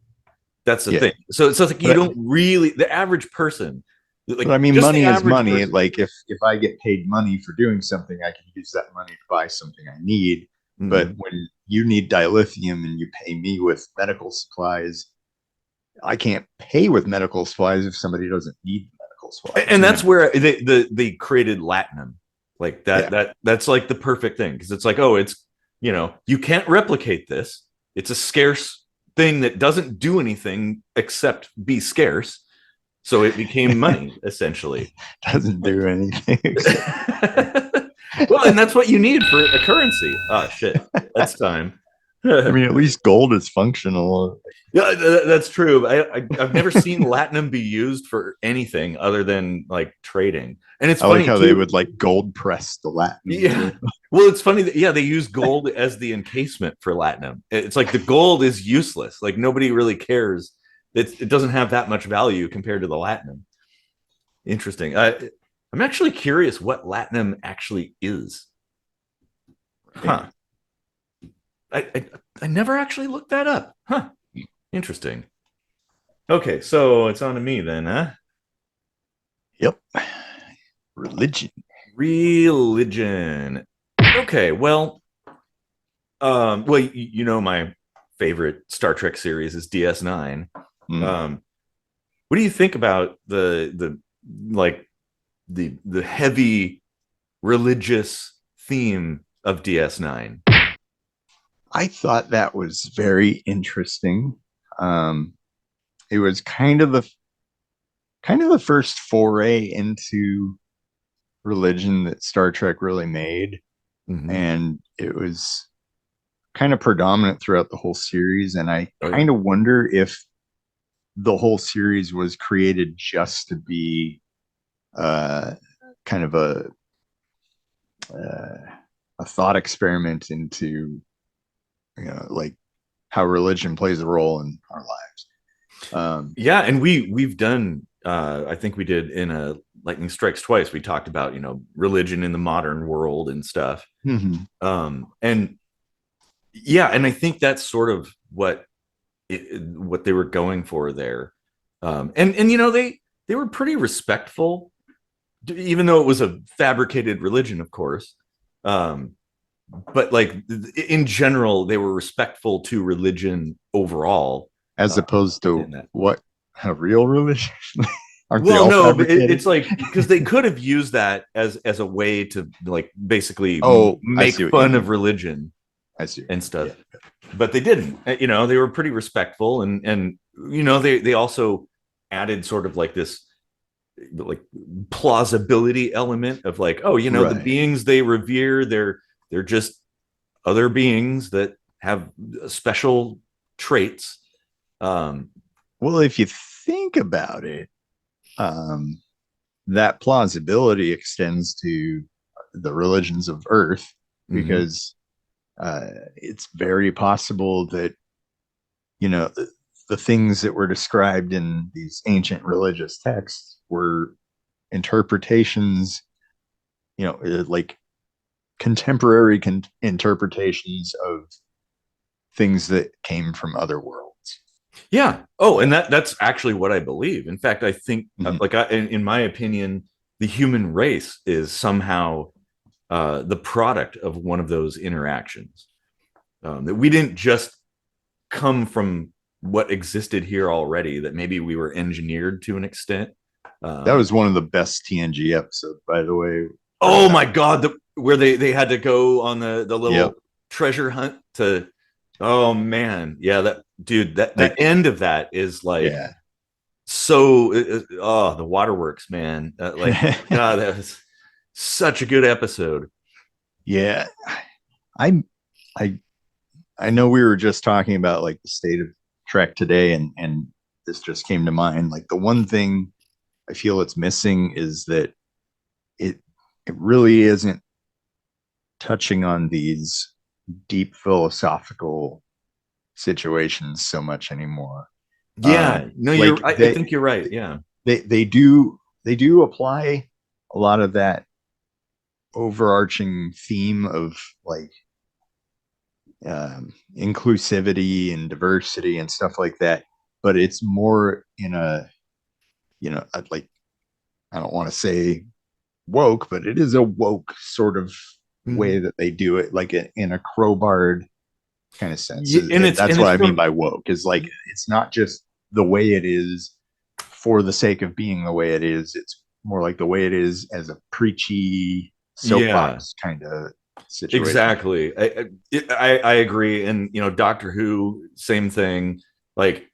S3: That's the thing. So it's like you don't really, the average person. Like,
S2: but I mean, money is money. Person. Like if I get paid money for doing something, I can use that money to buy something I need. But when you need dilithium and you pay me with medical supplies, I can't pay with medical supplies if somebody doesn't need medical supplies.
S3: And that's where they created Latinum. Like that's like the perfect thing because it's like, oh, it's you can't replicate this. It's a scarce thing that doesn't do anything except be scarce. So it became money, essentially.
S2: Doesn't do anything.
S3: Well, and that's what you need for a currency. Oh, shit. That's time.
S2: I mean, at least gold is functional.
S3: Yeah, that's true. I've never seen latinum be used for anything other than like trading. And it's funny
S2: like how
S3: too.
S2: they would like gold press the latinum.
S3: Yeah. Well, it's funny that they use gold as the encasement for latinum. It's like the gold is useless. Like nobody really cares. It doesn't have that much value compared to the latinum. Interesting. I'm actually curious what latinum actually is. Huh. I never actually looked that up. Huh. Interesting. Okay, so it's on to me then, huh?
S2: Yep. Religion.
S3: Okay, well, you know my favorite Star Trek series is DS9. What do you think about the heavy religious theme of DS9?
S2: I thought that was very interesting. It was kind of the first foray into religion that Star Trek really made, and it was kind of predominant throughout the whole series. And I kind of wonder if the whole series was created just to be kind of a thought experiment into like how religion plays a role in our lives.
S3: And we've done I think we did in a Lightning Strikes Twice, we talked about religion in the modern world and stuff. And I think that's sort of what they were going for there. And they were pretty respectful, even though it was a fabricated religion, of course. But like in general, they were respectful to religion overall,
S2: as opposed to a real religion.
S3: Well, no, but it's like because they could have used that as a way to like basically make fun of religion.
S2: I see.
S3: And stuff, but they didn't. They were pretty respectful, and they also added sort of like this like plausibility element of like, the beings they revere, they're just other beings that have special traits.
S2: Well, if you think about it, that plausibility extends to the religions of Earth, because it's very possible that the things that were described in these ancient religious texts were interpretations, like contemporary interpretations of things that came from other worlds.
S3: Yeah. Oh, and that's actually what I believe. In fact, I think, in my opinion, the human race is somehow the product of one of those interactions. That we didn't just come from what existed here already, that maybe we were engineered to an extent.
S2: That was one of the best TNG episodes, by the way.
S3: Oh my God, where they had to go on the little treasure hunt to. Oh man, yeah, that end of that is like so. The waterworks, man. God, that was such a good episode.
S2: Yeah, I know we were just talking about like the state of Trek today, and this just came to mind. Like the one thing I feel it's missing is that it really isn't touching on these deep philosophical situations so much anymore.
S3: I think you're right. Yeah,
S2: they do apply a lot of that overarching theme of like inclusivity and diversity and stuff like that, but it's more in a like, I don't want to say woke, but it is a woke sort of way that they do it, like in a crowbarred kind of sense. That's what I mean by woke, is like it's not just the way it is for the sake of being the way it is. It's more like the way it is as a preachy soapbox kind of situation.
S3: Exactly. I agree. And Doctor Who, same thing. Like,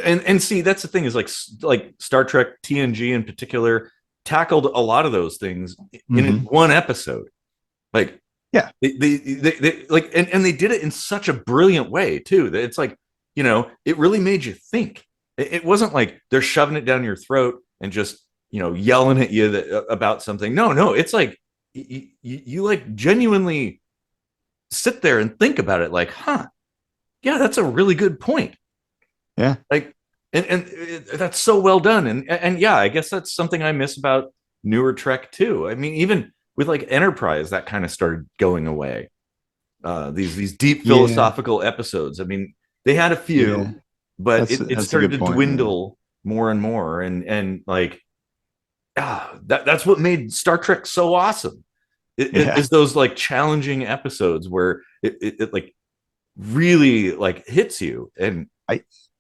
S3: and see, that's the thing is like Star Trek TNG in particular tackled a lot of those things in one episode. Like,
S2: yeah,
S3: they like, and they did it in such a brilliant way too. That it's like, it really made you think. It wasn't like they're shoving it down your throat and just yelling at you about something. No, it's like you like genuinely sit there and think about it. Like, yeah, that's a really good point.
S2: Yeah,
S3: like, and that's so well done. And yeah, I guess that's something I miss about newer Trek too. I mean, even with like Enterprise, that kind of started going away. These deep philosophical episodes. I mean, they had a few, but it started to dwindle more and more. And like, that's what made Star Trek so awesome. Is those like challenging episodes where it like really like hits you. And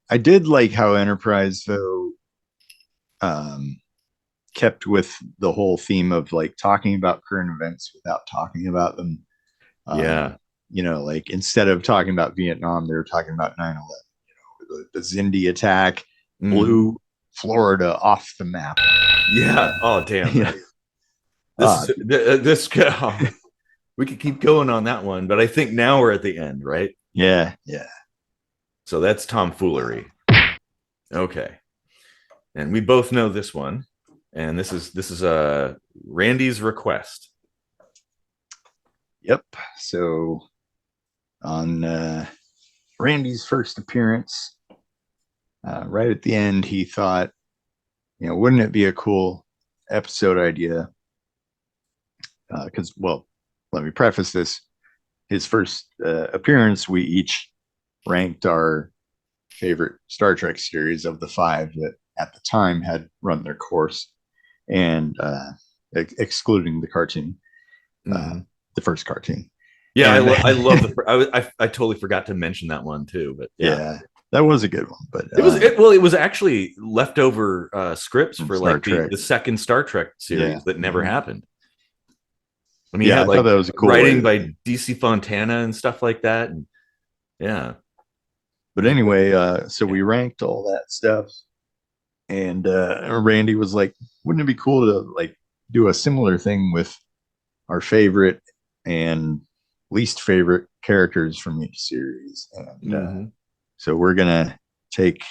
S2: I did like how Enterprise though kept with the whole theme of like talking about current events without talking about them. Like instead of talking about Vietnam, they were talking about 9/11. The Zindi attack blew Florida off the map.
S3: Yeah. Oh damn. This we could keep going on that one, but I think now we're at the end, right?
S2: Yeah.
S3: So that's Tomfoolery. Okay. And we both know this one. And this is Randy's request.
S2: Yep. So on Randy's first appearance, right at the end, he thought, wouldn't it be a cool episode idea? Because, let me preface this. His first appearance, we each ranked our favorite Star Trek series of the 5 that at the time had run their course, and excluding the cartoon, the first cartoon.
S3: Yeah, and I love I totally forgot to mention that one too, but
S2: yeah, that was a good one. But
S3: it was actually leftover scripts for like the second Star Trek series that never happened. I mean,
S2: I thought that was a cool
S3: writing by DC Fontana and stuff like that. And
S2: but anyway, so we ranked all that stuff, and Randy was like, wouldn't it be cool to like do a similar thing with our favorite and least favorite characters from each series? And so we're gonna take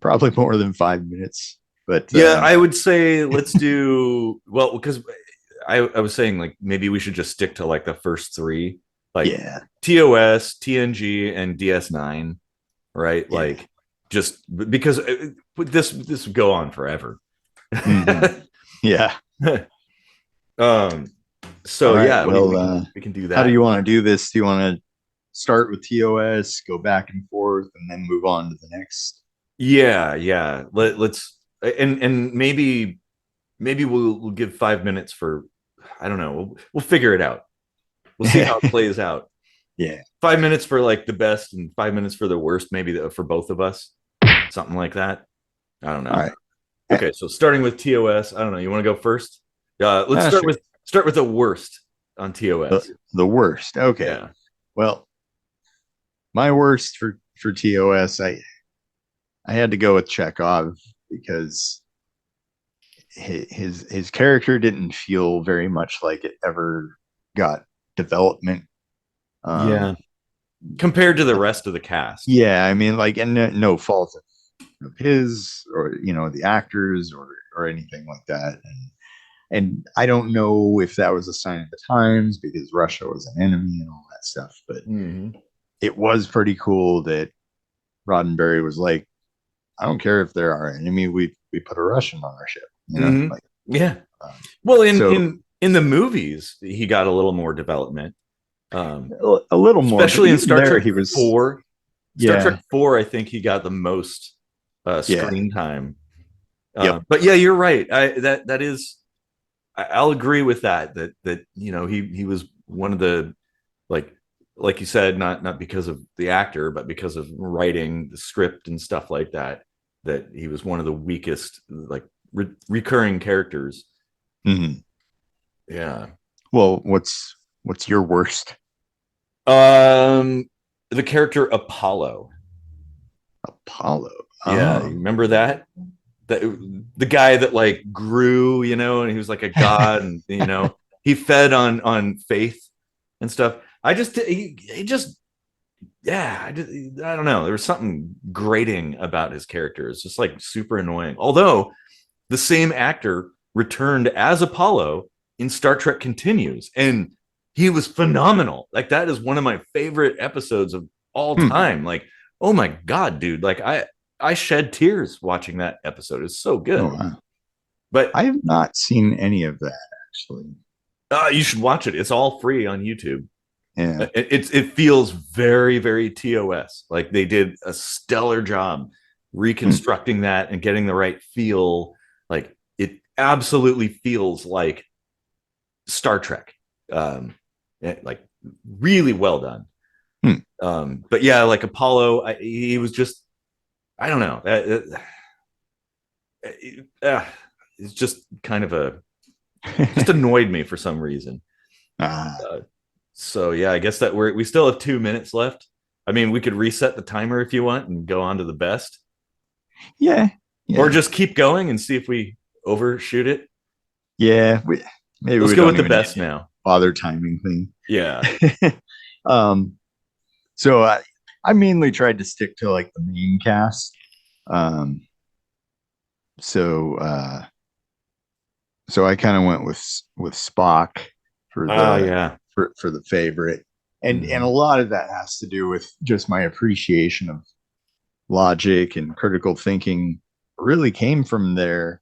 S2: probably more than 5 minutes, but
S3: I would say let's do because I was saying like maybe we should just stick to like the first 3, like TOS, TNG, and DS9, right? Like just because this would go on forever.
S2: Yeah.
S3: So
S2: right,
S3: we can do that.
S2: How do you want to do this? Do you want to start with TOS, go back and forth, and then move on to the next?
S3: Yeah. Let's and maybe we'll give 5 minutes for, I don't know. We'll figure it out. We'll see how it plays out.
S2: Yeah.
S3: 5 minutes for like the best and 5 minutes for the worst, maybe for both of us. Something like that. I don't know.
S2: All right.
S3: Okay, so starting with TOS, I don't know. You want to go first? Let's start with the worst on TOS.
S2: The worst. Okay.
S3: Yeah.
S2: Well, my worst for TOS, I had to go with Chekhov because his character didn't feel very much like it ever got development.
S3: Compared to the rest of the cast.
S2: Yeah, I mean, like, and no fault of his or the actors or anything like that. And I don't know if that was a sign of the times because Russia was an enemy and all that stuff, but it was pretty cool that Roddenberry was like, I don't care if they're our enemy, we put a Russian on our ship.
S3: Well, in the movies, he got a little more development.
S2: A little more,
S3: especially in Star Trek
S2: 4.
S3: Star Trek 4, I think he got the most screen time. But yeah, you're right. That is, I'll agree with that he was one of the, like you said, not because of the actor, but because of writing the script and stuff like that he was one of the weakest recurring characters.
S2: Mm-hmm.
S3: Yeah.
S2: Well, what's What's your worst?
S3: The character Apollo.
S2: Apollo.
S3: Yeah, you remember that? The guy that like grew, and he was like a god, and he fed on faith and stuff. I just he just yeah, I don't know. There was something grating about his character. It's just like super annoying. Although the same actor returned as Apollo in Star Trek Continues, and he was phenomenal. Like that is one of my favorite episodes of all time. Like, oh my god, dude! Like I shed tears watching that episode. It's so good.
S2: Oh, wow.
S3: But
S2: I have not seen any of that actually.
S3: You should watch it. It's all free on YouTube.
S2: Yeah,
S3: it feels very, very TOS. Like they did a stellar job reconstructing that and getting the right feel. Like it absolutely feels like Star Trek. Like really well done. But yeah, like Apollo, he was just, I don't know. It's just kind of just annoyed me for some reason. So yeah, I guess that we still have 2 minutes left. I mean, we could reset the timer if you want and go on to the best.
S2: Yeah.
S3: Or just keep going and see if we overshoot it.
S2: Yeah, maybe
S3: let's go with the best now.
S2: Bother timing thing.
S3: Yeah.
S2: So I mainly tried to stick to like the main cast. So I kind of went with Spock for the for the favorite, and a lot of that has to do with just my appreciation of logic and critical thinking. Really came from there,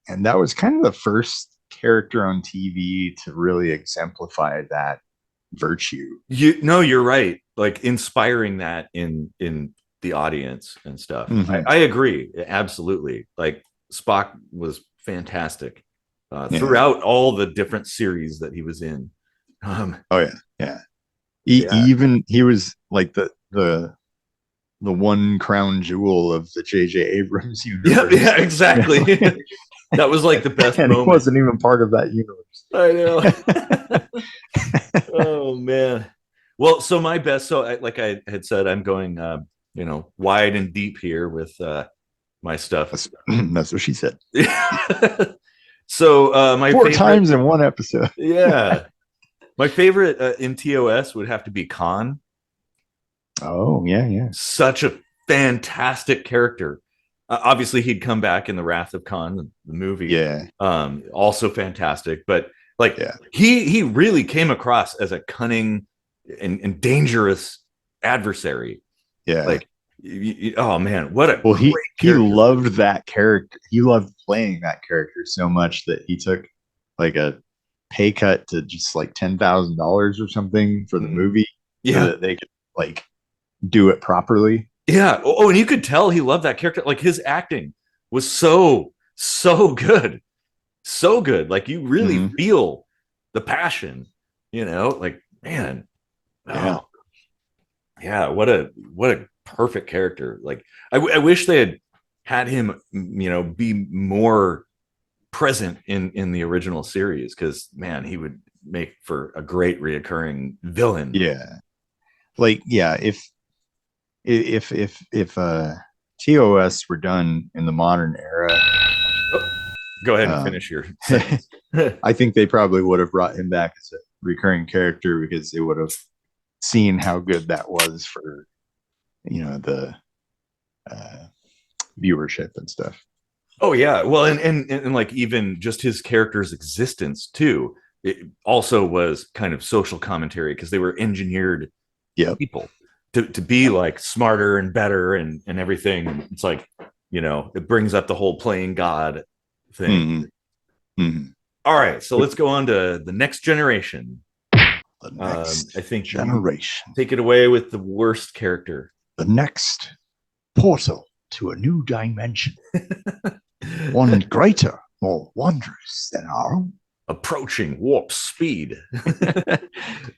S2: and that was kind of the first character on TV to really exemplify that virtue.
S3: You're right. Like inspiring that in the audience and stuff. I agree, absolutely. Like Spock was fantastic throughout all the different series that he was in.
S2: Even he was like the one crown jewel of the J.J. Abrams universe.
S3: Yeah, exactly. That was like the best
S2: and
S3: moment.
S2: He wasn't even part of that universe.
S3: I know. Oh man. Well, so my best. So like I had said, I'm going wide and deep here with my stuff.
S2: That's what she said.
S3: So my
S2: 4 times in one episode.
S3: Yeah. My favorite in TOS would have to be Khan.
S2: Oh, yeah.
S3: Such a fantastic character. Obviously, he'd come back in The Wrath of Khan, the movie.
S2: Yeah.
S3: Also fantastic. But like he really came across as a cunning and dangerous adversary.
S2: Yeah.
S3: Like, oh man, what a
S2: great he loved that character. He loved playing that character so much that he took like a pay cut to just like $10,000 or something for the movie.
S3: Yeah.
S2: So that they could like do it properly.
S3: Yeah. Oh, and you could tell he loved that character. Like his acting was so good. So good. Like you really feel the passion, like, man.
S2: Yeah.
S3: Oh, yeah. What a perfect character. Like I wish they had him, be more present in the original series, because man, he would make for a great reoccurring villain.
S2: Yeah. Like, yeah, if TOS were done in the modern era,
S3: go ahead and finish your sentence.
S2: I think they probably would have brought him back as a recurring character, because they would have seen how good that was for the viewership and stuff.
S3: Oh yeah, well, and like even just his character's existence too, it also was kind of social commentary, because they were engineered people to be like smarter and better and everything. It's like, it brings up the whole playing God thing. All right, so let's go on to the next generation.
S2: The next
S3: I think
S2: generation.
S3: Take it away with the worst character.
S2: The next portal to a new dimension. One greater, more wondrous than our own.
S3: Approaching warp speed.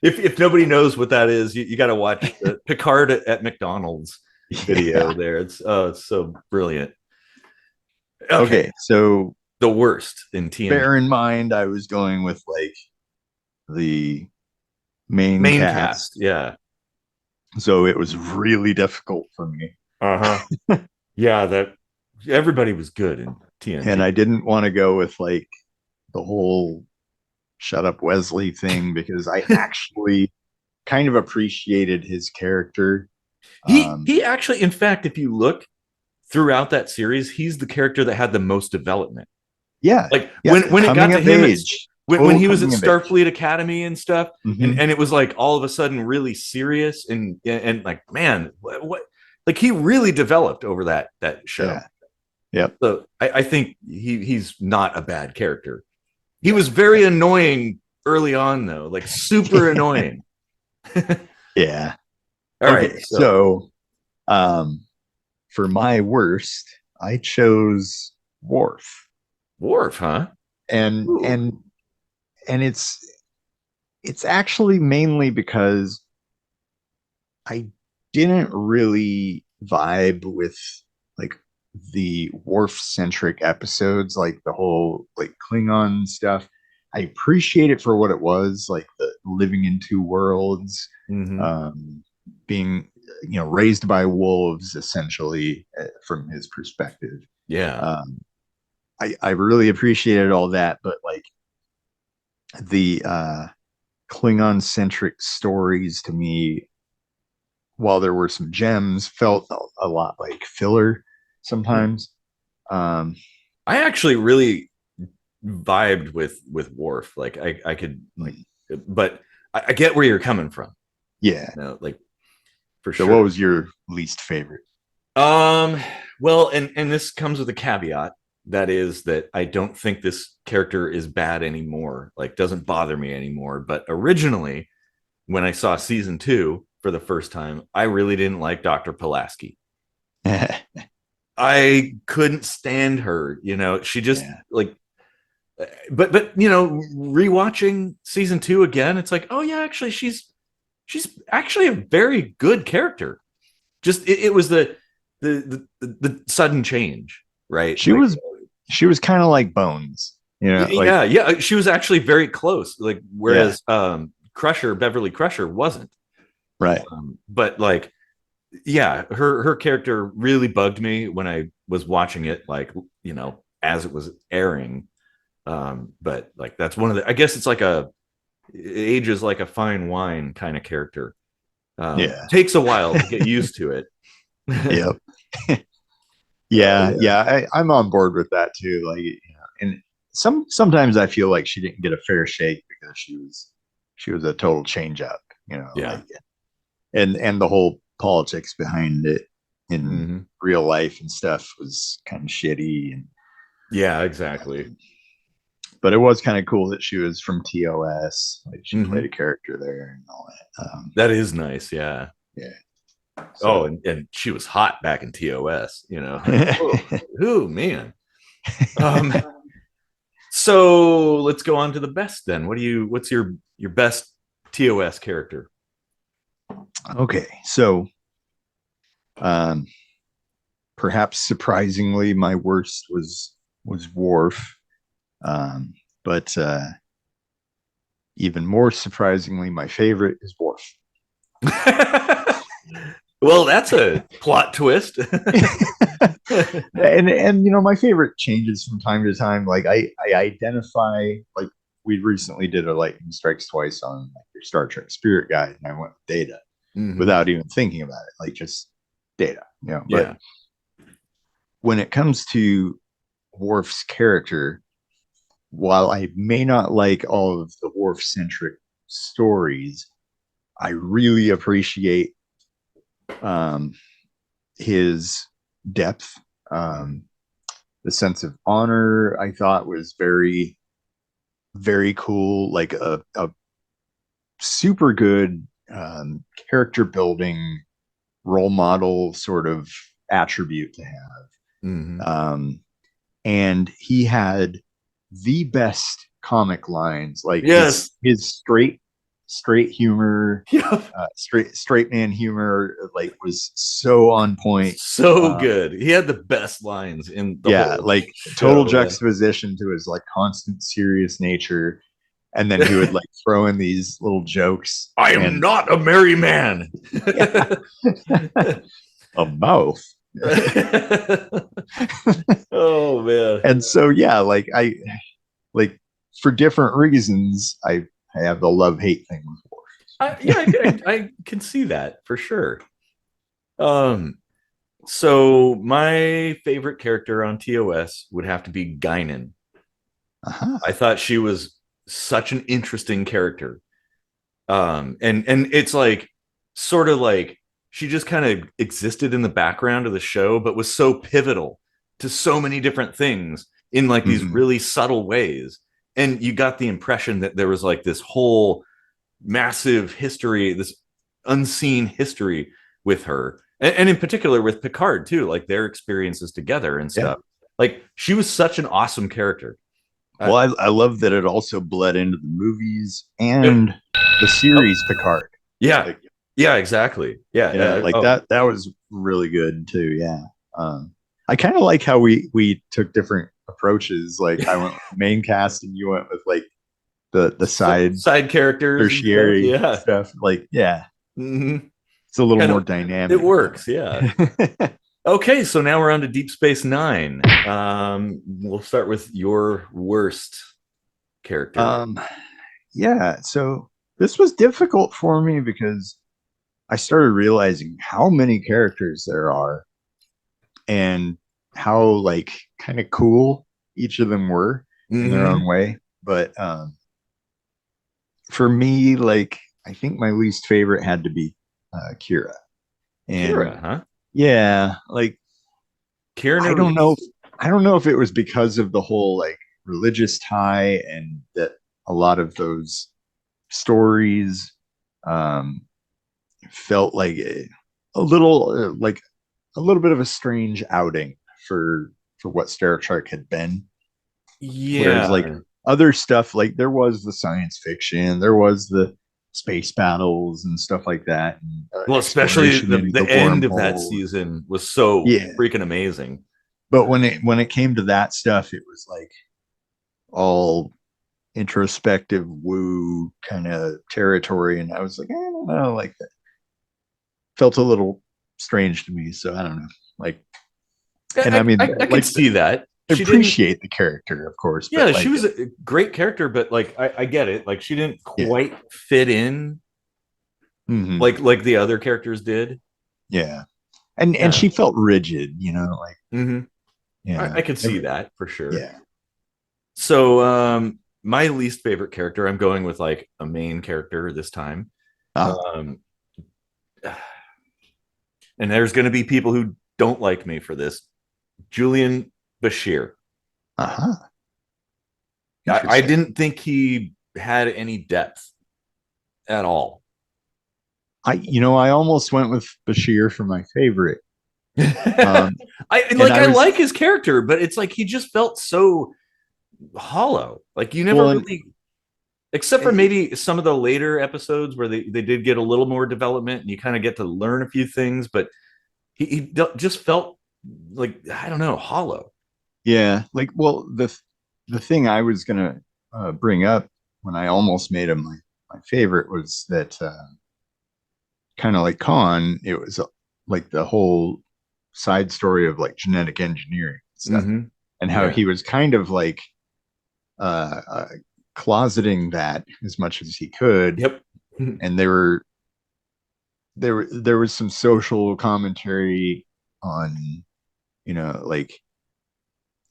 S3: if nobody knows what that is, you got to watch the Picard at McDonald's video there. It's so brilliant.
S2: Okay, so
S3: the worst in TNG.
S2: Bear in mind, I was going with like the main cast.
S3: Yeah.
S2: So it was really difficult for me.
S3: Yeah, that everybody was good in TNT.
S2: And I didn't want to go with like the whole shut up Wesley thing because I actually kind of appreciated his character.
S3: He actually, in fact, if you look throughout that series, he's the character that had the most development.
S2: Yeah.
S3: Like when it got to him, when he was at Starfleet Academy and stuff, and it was like all of a sudden really serious and like, man, what like he really developed over that show.
S2: Yeah. Yep.
S3: So I think he's not a bad character. He was very annoying early on, though, like super annoying.
S2: Yeah.
S3: All right.
S2: So, for my worst, I chose Worf.
S3: Worf, huh?
S2: And it's actually mainly because I didn't really vibe with like the Worf centric episodes, like the whole like Klingon stuff. I appreciate it for what it was, like the living in two worlds, being raised by wolves, essentially, from his perspective.
S3: Yeah.
S2: I really appreciated all that, but like the Klingon centric stories to me, while there were some gems, felt a lot like filler sometimes.
S3: I actually really vibed with Worf. Like I could like, but I get where you're coming from.
S2: Yeah.
S3: Like for
S2: so
S3: sure.
S2: What was your least favorite?
S3: Well, and this comes with a caveat. That is that I don't think this character is bad anymore. Like doesn't bother me anymore. But originally, when I saw season 2 for the first time, I really didn't like Dr. Pulaski. I couldn't stand her. She just like, but rewatching season 2 again, it's like, oh yeah, actually she's actually a very good character. Just it was the sudden change, right?
S2: She was kind of like Bones,
S3: yeah. She was actually very close. Like whereas Beverly Crusher wasn't.
S2: Right.
S3: But like, yeah, her character really bugged me when I was watching it, like, as it was airing. But like, that's one of the, I guess it's like it ages like a fine wine kind of character. Takes a while to get used to it.
S2: Yep. I'm on board with that too. Like, and sometimes I feel like she didn't get a fair shake because she was a total change up, like, and the whole politics behind it in real life and stuff was kind of shitty. And
S3: yeah, exactly.
S2: But it was kind of cool that she was from TOS. Like she played a character there and all that.
S3: That is nice. Yeah.
S2: Yeah.
S3: So, and she was hot back in TOS, oh man. So let's go on to the best then. What's your best TOS character?
S2: Okay, so perhaps surprisingly, my worst was Worf, but even more surprisingly, my favorite is Worf.
S3: Well, that's a plot twist.
S2: and my favorite changes from time to time. Like I identify, like we recently did a Lightning Strikes Twice on like your Star Trek Spirit Guide, and I went with Data without even thinking about it, like just Data, But when it comes to Worf's character, while I may not like all of the Worf centric stories, I really appreciate his depth. The sense of honor I thought was very, very cool. Like a super good character building role model sort of attribute to have. And he had the best comic lines, like his straight humor, straight man humor, like was so on point,
S3: so good. He had the best lines in the whole
S2: like
S3: show,
S2: total juxtaposition to his like constant serious nature, And then he would like throw in these little jokes.
S3: I am not a merry man.
S2: A mouth.
S3: Oh man.
S2: And so yeah, like I like for different reasons, I have the love-hate thing with Worf.
S3: I can see that for sure. So my favorite character on TOS would have to be Guinan. I thought she was such an interesting character. And it's like sort of like she just kind of existed in the background of the show, but was so pivotal to so many different things in like these really subtle ways. And you got the impression that there was like this whole massive history, this unseen history with her. And in particular with Picard too, like their experiences together and stuff. Like she was such an awesome character.
S2: Well, I love that it also bled into the movies and the series Picard.
S3: Yeah.
S2: Like,
S3: yeah, exactly. Yeah.
S2: That was really good too. Yeah. I kind of like how we took different approaches. Like I went with main cast and you went with like the side
S3: characters,
S2: tertiary stuff. Like, yeah.
S3: Mm-hmm.
S2: It's a little more dynamic.
S3: It works, yeah. Okay, so now we're on to Deep Space Nine. We'll start with your worst character.
S2: Yeah, so this was difficult for me because I started realizing how many characters there are and how like kind of cool each of them were in their own way. But for me, like I think my least favorite had to be Kira. And
S3: Kira, huh?
S2: Yeah, like
S3: Kira.
S2: I don't know if it was because of the whole like religious tie and that a lot of those stories felt like a little bit of a strange outing for what Star Trek had been.
S3: Yeah.
S2: Whereas like other stuff, like there was the science fiction, there was the space battles and stuff like that. And,
S3: well, especially the end of that season was so freaking amazing.
S2: But when it came to that stuff, it was like all introspective woo kind of territory, and I was like, I don't know, like that felt a little strange to me. So I don't know, like, and
S3: I could see that.
S2: She appreciate the character, of course.
S3: Yeah, she was a great character, but like I get it. Like she didn't quite fit in like the other characters did.
S2: Yeah. And she felt rigid, you know, like
S3: I could see that for sure.
S2: Yeah.
S3: So my least favorite character, I'm going with like a main character this time. And there's gonna be people who don't like me for this. Julian Bashir. I didn't think he had any depth at all.
S2: I almost went with Bashir for my favorite.
S3: I like his character, but it's like he just felt so hollow. Like you never really, except for maybe some of the later episodes where they did get a little more development and you kind of get to learn a few things, but he just felt like, I don't know, hollow.
S2: Yeah, like, well, the thing I was gonna bring up when I almost made him my favorite was that kind of like Khan, it was like the whole side story of like genetic engineering stuff, and how he was kind of like closeting that as much as he could.
S3: Yep.
S2: And there was some social commentary on, you know, like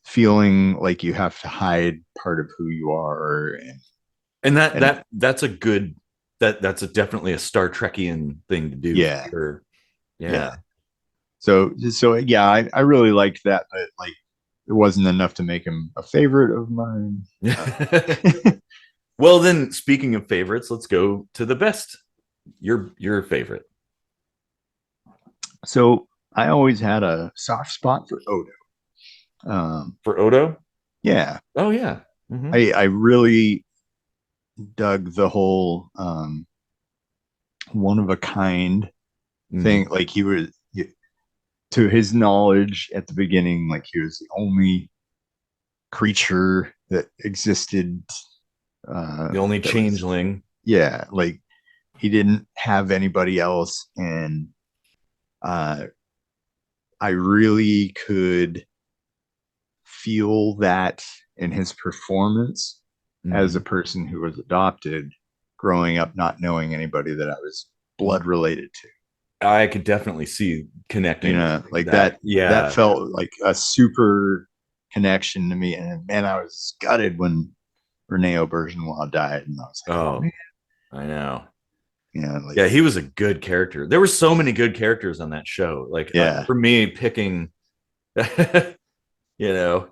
S2: feeling like you have to hide part of who you are, and
S3: that's a good that's definitely a Star Trekian thing to do.
S2: Yeah.
S3: Sure.
S2: Yeah. So yeah, I really liked that, but like it wasn't enough to make him a favorite of mine.
S3: Well, then, speaking of favorites, let's go to the best. Your favorite.
S2: So I always had a soft spot for Odo.
S3: For Odo?
S2: Yeah.
S3: Oh yeah.
S2: I really dug the whole one of a kind thing. Like he was, to his knowledge at the beginning, like he was the only creature that existed
S3: The only changeling.
S2: Yeah, like he didn't have anybody else, and I really could feel that in his performance as a person who was adopted, growing up not knowing anybody that I was blood related to.
S3: I could definitely see connecting.
S2: You know, like that. Yeah, that felt like a super connection to me, and man, I was gutted when Renee Auberjonois died, and I was like,
S3: oh man. I know.
S2: Yeah, like,
S3: yeah, he was a good character. There were so many good characters on that show. Like, for me, picking, you know,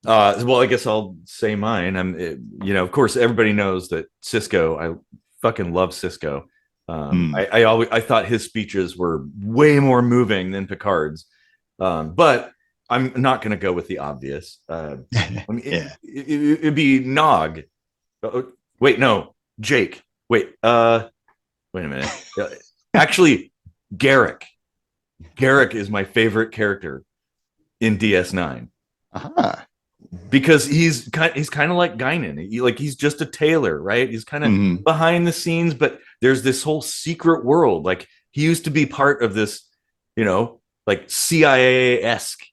S3: well, I guess I'll say mine. Of course, everybody knows that Cisco. I fucking love Cisco. I thought his speeches were way more moving than Picard's, but I'm not going to go with the obvious. It'd be Nog. Wait, no, Jake. Wait a minute. Actually, Garrick. Garrick is my favorite character in DS9. Because he's kind of like Guinan. He's just a tailor, right? He's kind of behind the scenes, but there's this whole secret world. Like, he used to be part of this, like CIA-esque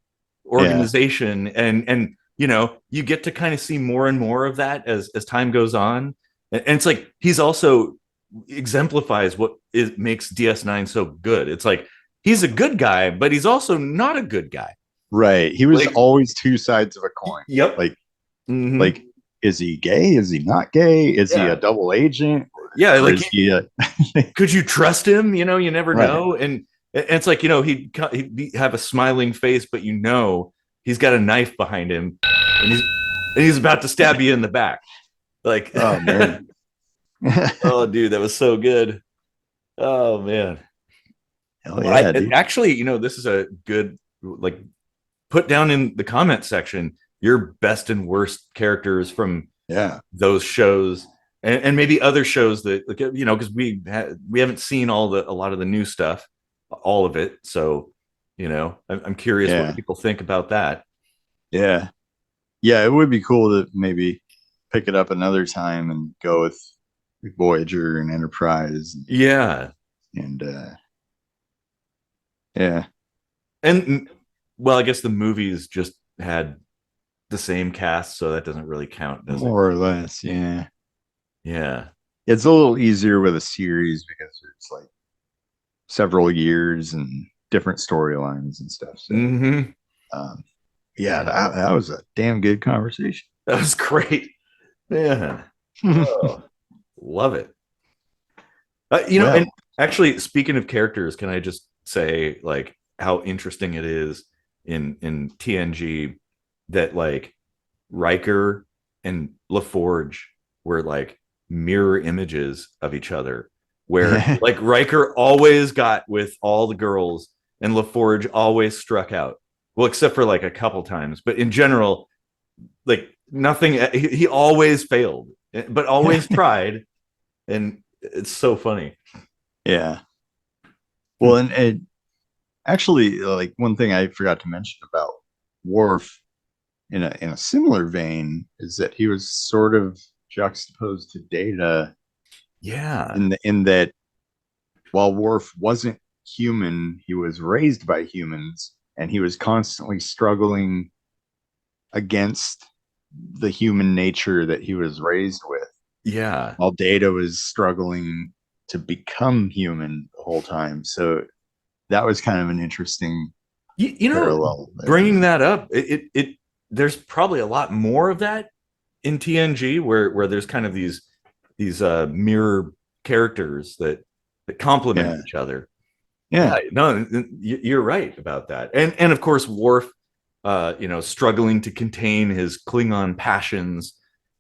S3: organization, and you get to kind of see more and more of that as time goes on. And it's like he's also exemplifies what makes DS9 so good. It's like he's a good guy, but he's also not a good guy.
S2: Right. He was always two sides of a coin.
S3: Yep.
S2: Like, is he gay? Is he not gay? Is he a double agent?
S3: Yeah. Like, could you trust him? You never know. And it's like, he'd have a smiling face, but he's got a knife behind him, and he's about to stab you in the back. Like, oh man. Oh dude, that was so good. Oh man.
S2: Hell yeah,
S3: actually, this is a good, put down in the comment section your best and worst characters from those shows, and maybe other shows that, because we haven't seen a lot of the new stuff, all of it. So, I'm curious what people think about that.
S2: Yeah. It would be cool to maybe pick it up another time and go with Voyager and Enterprise.
S3: And well, I guess the movies just had the same cast, so that doesn't really count, does it?
S2: More or less, yeah.
S3: It's
S2: a little easier with a series because it's like several years and different storylines and stuff. So, that was a damn good conversation.
S3: That was great, man. Love it. And actually, speaking of characters, can I just say, like, how interesting it is in TNG that, like, Riker and LaForge were like mirror images of each other, where like Riker always got with all the girls and LaForge always struck out. Well, except for like a couple times, but in general, like, nothing. He always failed, but always tried, and it's so funny.
S2: Yeah. Well, and actually, like, one thing I forgot to mention about Worf in a similar vein is that he was sort of juxtaposed to Data.
S3: Yeah.
S2: In that while Worf wasn't human, he was raised by humans, and he was constantly struggling against the human nature that he was raised with.
S3: Yeah.
S2: While Data was struggling to become human the whole time. So that was kind of an interesting parallel there.
S3: Bringing that up, it there's probably a lot more of that in TNG, where there's kind of these mirror characters that complement each other. No, you're right about that. And of course, Worf, struggling to contain his Klingon passions,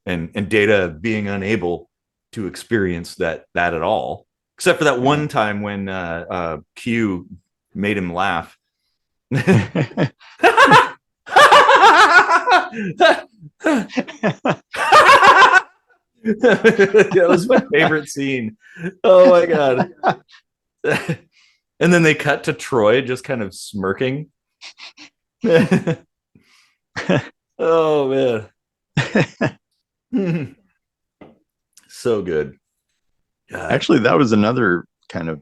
S3: and Data being unable to experience that at all, except for that one time when Q made him laugh. That was my favorite scene. Oh my god. And then they cut to Troy just kind of smirking. Oh man. So good. God.
S2: Actually, that was another kind of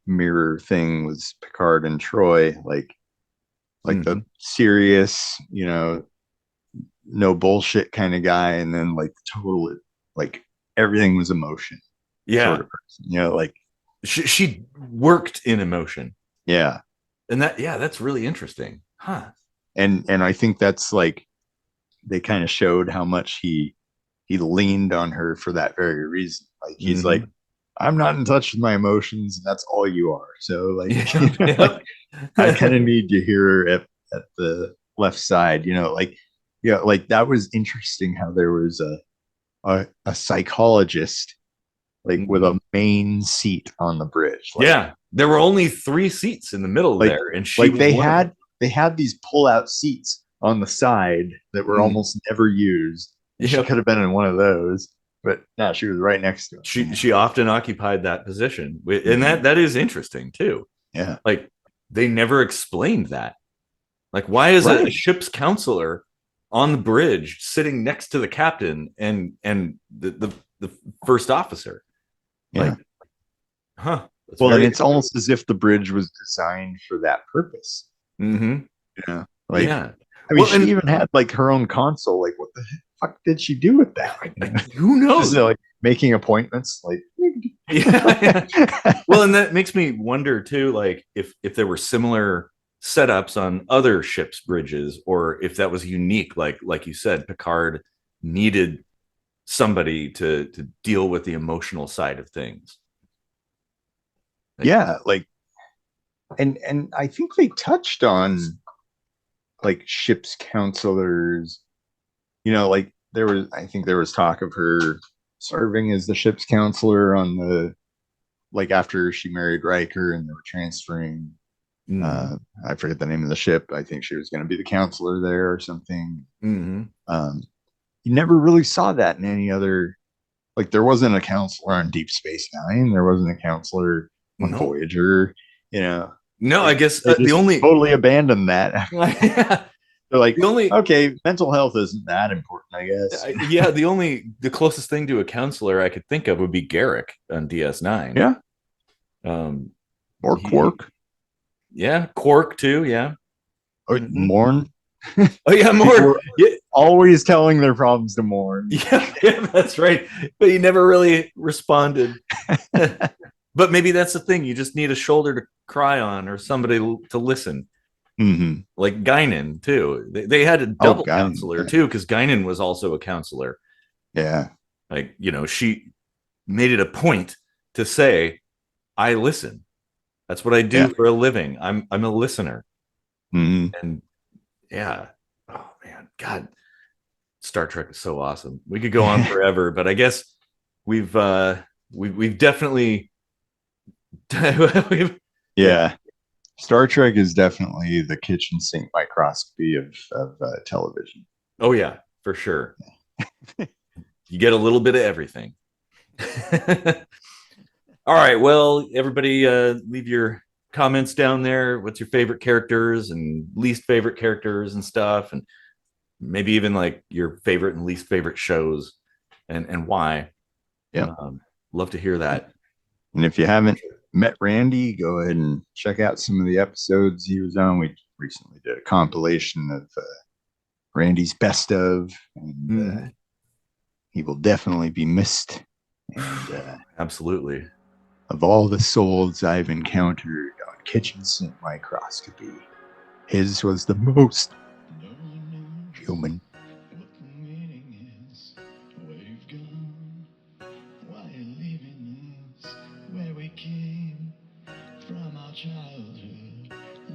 S2: mirror thing was Picard and Troy, like the serious, no bullshit kind of guy, and then like total, like everything was emotion.
S3: Yeah.
S2: Sort of person, like
S3: she worked in emotion.
S2: Yeah.
S3: And that's really interesting. Huh.
S2: And I think that's like they kind of showed how much he leaned on her for that very reason. Like he's like, I'm not in touch with my emotions, and that's all you are. So like, like I kind of need you here at the left side, like that was interesting how there was a psychologist like with a main seat on the bridge.
S3: Like, there were only 3 seats in the middle there, and she
S2: like they had these pull-out seats on the side that were almost never used. She could have been in one of those, but no, she was right next to him.
S3: She often occupied that position, and that is interesting too.
S2: Yeah,
S3: like they never explained that. Like, why is a ship's counselor on the bridge sitting next to the captain and the first officer?
S2: Yeah.
S3: Like, huh.
S2: Well, and it's almost as if the bridge was designed for that purpose.
S3: Yeah.
S2: Like, I mean, she even had like her own console. Like, what the fuck did she do with that?
S3: Who knows?
S2: Just, like making appointments. Like,
S3: yeah. Well, and that makes me wonder too, like if there were similar setups on other ships' bridges, or if that was unique. Like you said, Picard needed somebody to deal with the emotional side of things.
S2: Like, and I think they touched on like ship's counselors, like I think there was talk of her serving as the ship's counselor on the, like after she married Riker and they were transferring, I forget the name of the ship. I think she was going to be the counselor there or something. You never really saw that in any other, like there wasn't a counselor on Deep Space Nine. There wasn't a counselor on Voyager,
S3: No, I guess
S2: the only totally abandoned that. They're like, okay, mental health isn't that important, I guess.
S3: The closest thing to a counselor I could think of would be Garrick on DS9.
S2: Yeah. Or Quark.
S3: Yeah, Quark too. Yeah.
S2: Or Morn.
S3: Oh yeah, Morn.
S2: Always telling their problems to Morn.
S3: Yeah, that's right. But he never really responded. But maybe that's the thing. You just need a shoulder to cry on or somebody to listen. Like Guinan too. They had a double counselor too, because Guinan was also a counselor.
S2: Yeah.
S3: Like, she made it a point to say, I listen. That's what I do for a living. I'm a listener. And oh man, God, Star Trek is so awesome. We could go on forever, but I guess we've definitely
S2: Star Trek is definitely the kitchen sink microscopy of television.
S3: Oh yeah, for sure. You get a little bit of everything. All right, well, everybody, leave your comments down there. What's your favorite characters and least favorite characters and stuff, and maybe even like your favorite and least favorite shows and why. Love to hear that.
S2: And if you haven't met Randy, go ahead and check out some of the episodes he was on. We recently did a compilation of Randy's best of, and he will definitely be missed. And
S3: absolutely,
S2: of all the souls I've encountered on kitchen sink microscopy, his was the most human.
S4: Childhood,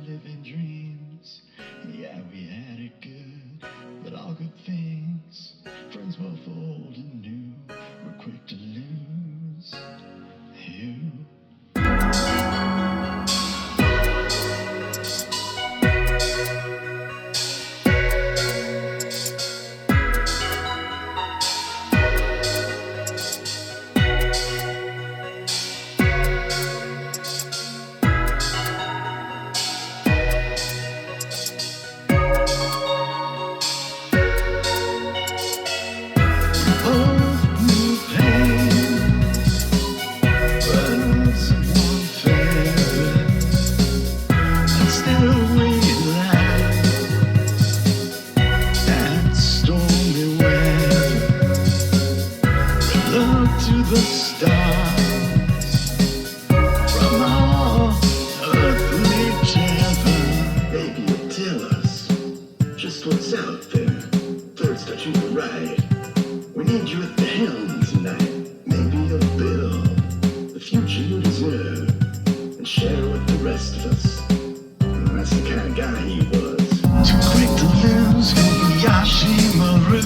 S4: living dreams. Yeah, we had it good, but all good things. Friends both old and new, we're quick to lose you. guy he was. Too quick to lose, Kobayashi Maru.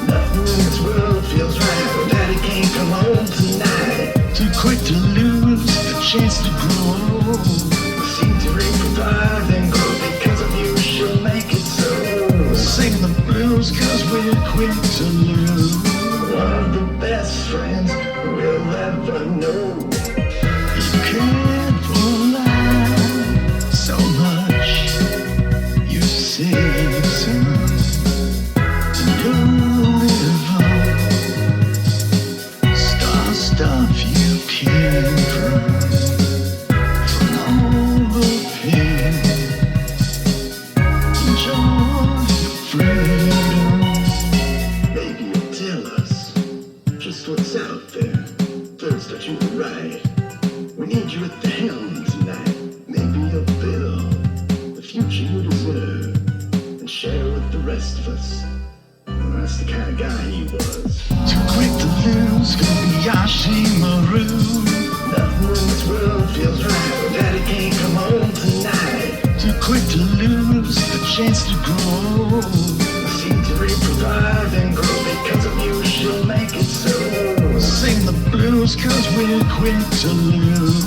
S4: Nothing in this world feels right, but daddy can't come home tonight. Too quick to lose the chance to grow. Seem to revive and grow because of you, she'll make it so. Sing the blues cause we're quick to lose. One of the best friends we'll ever know. You can't rely so much. You save some and you'll live on. Star stuff you came from all the pain. Enjoy your freedom. Maybe you'll tell us just what's out there. Thirst that you were right. We need you at the helm tonight. Maybe you'll build the future you deserve and share with the rest of us. Well, that's the kind of guy he was. Too quick to lose, Kobayashi Maru. Nothing in this world feels right, but daddy can't come home tonight. Too quick to lose the chance to grow. Seem to revive and grow because of you, she'll make it so. Sing the blues cause we're quick to lose.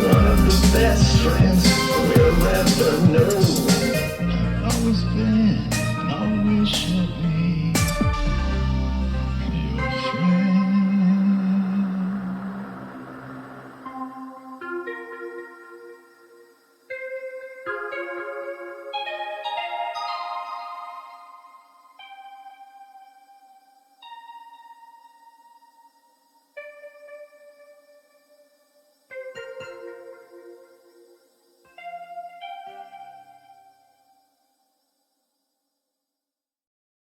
S4: One of the best friends we'll ever know.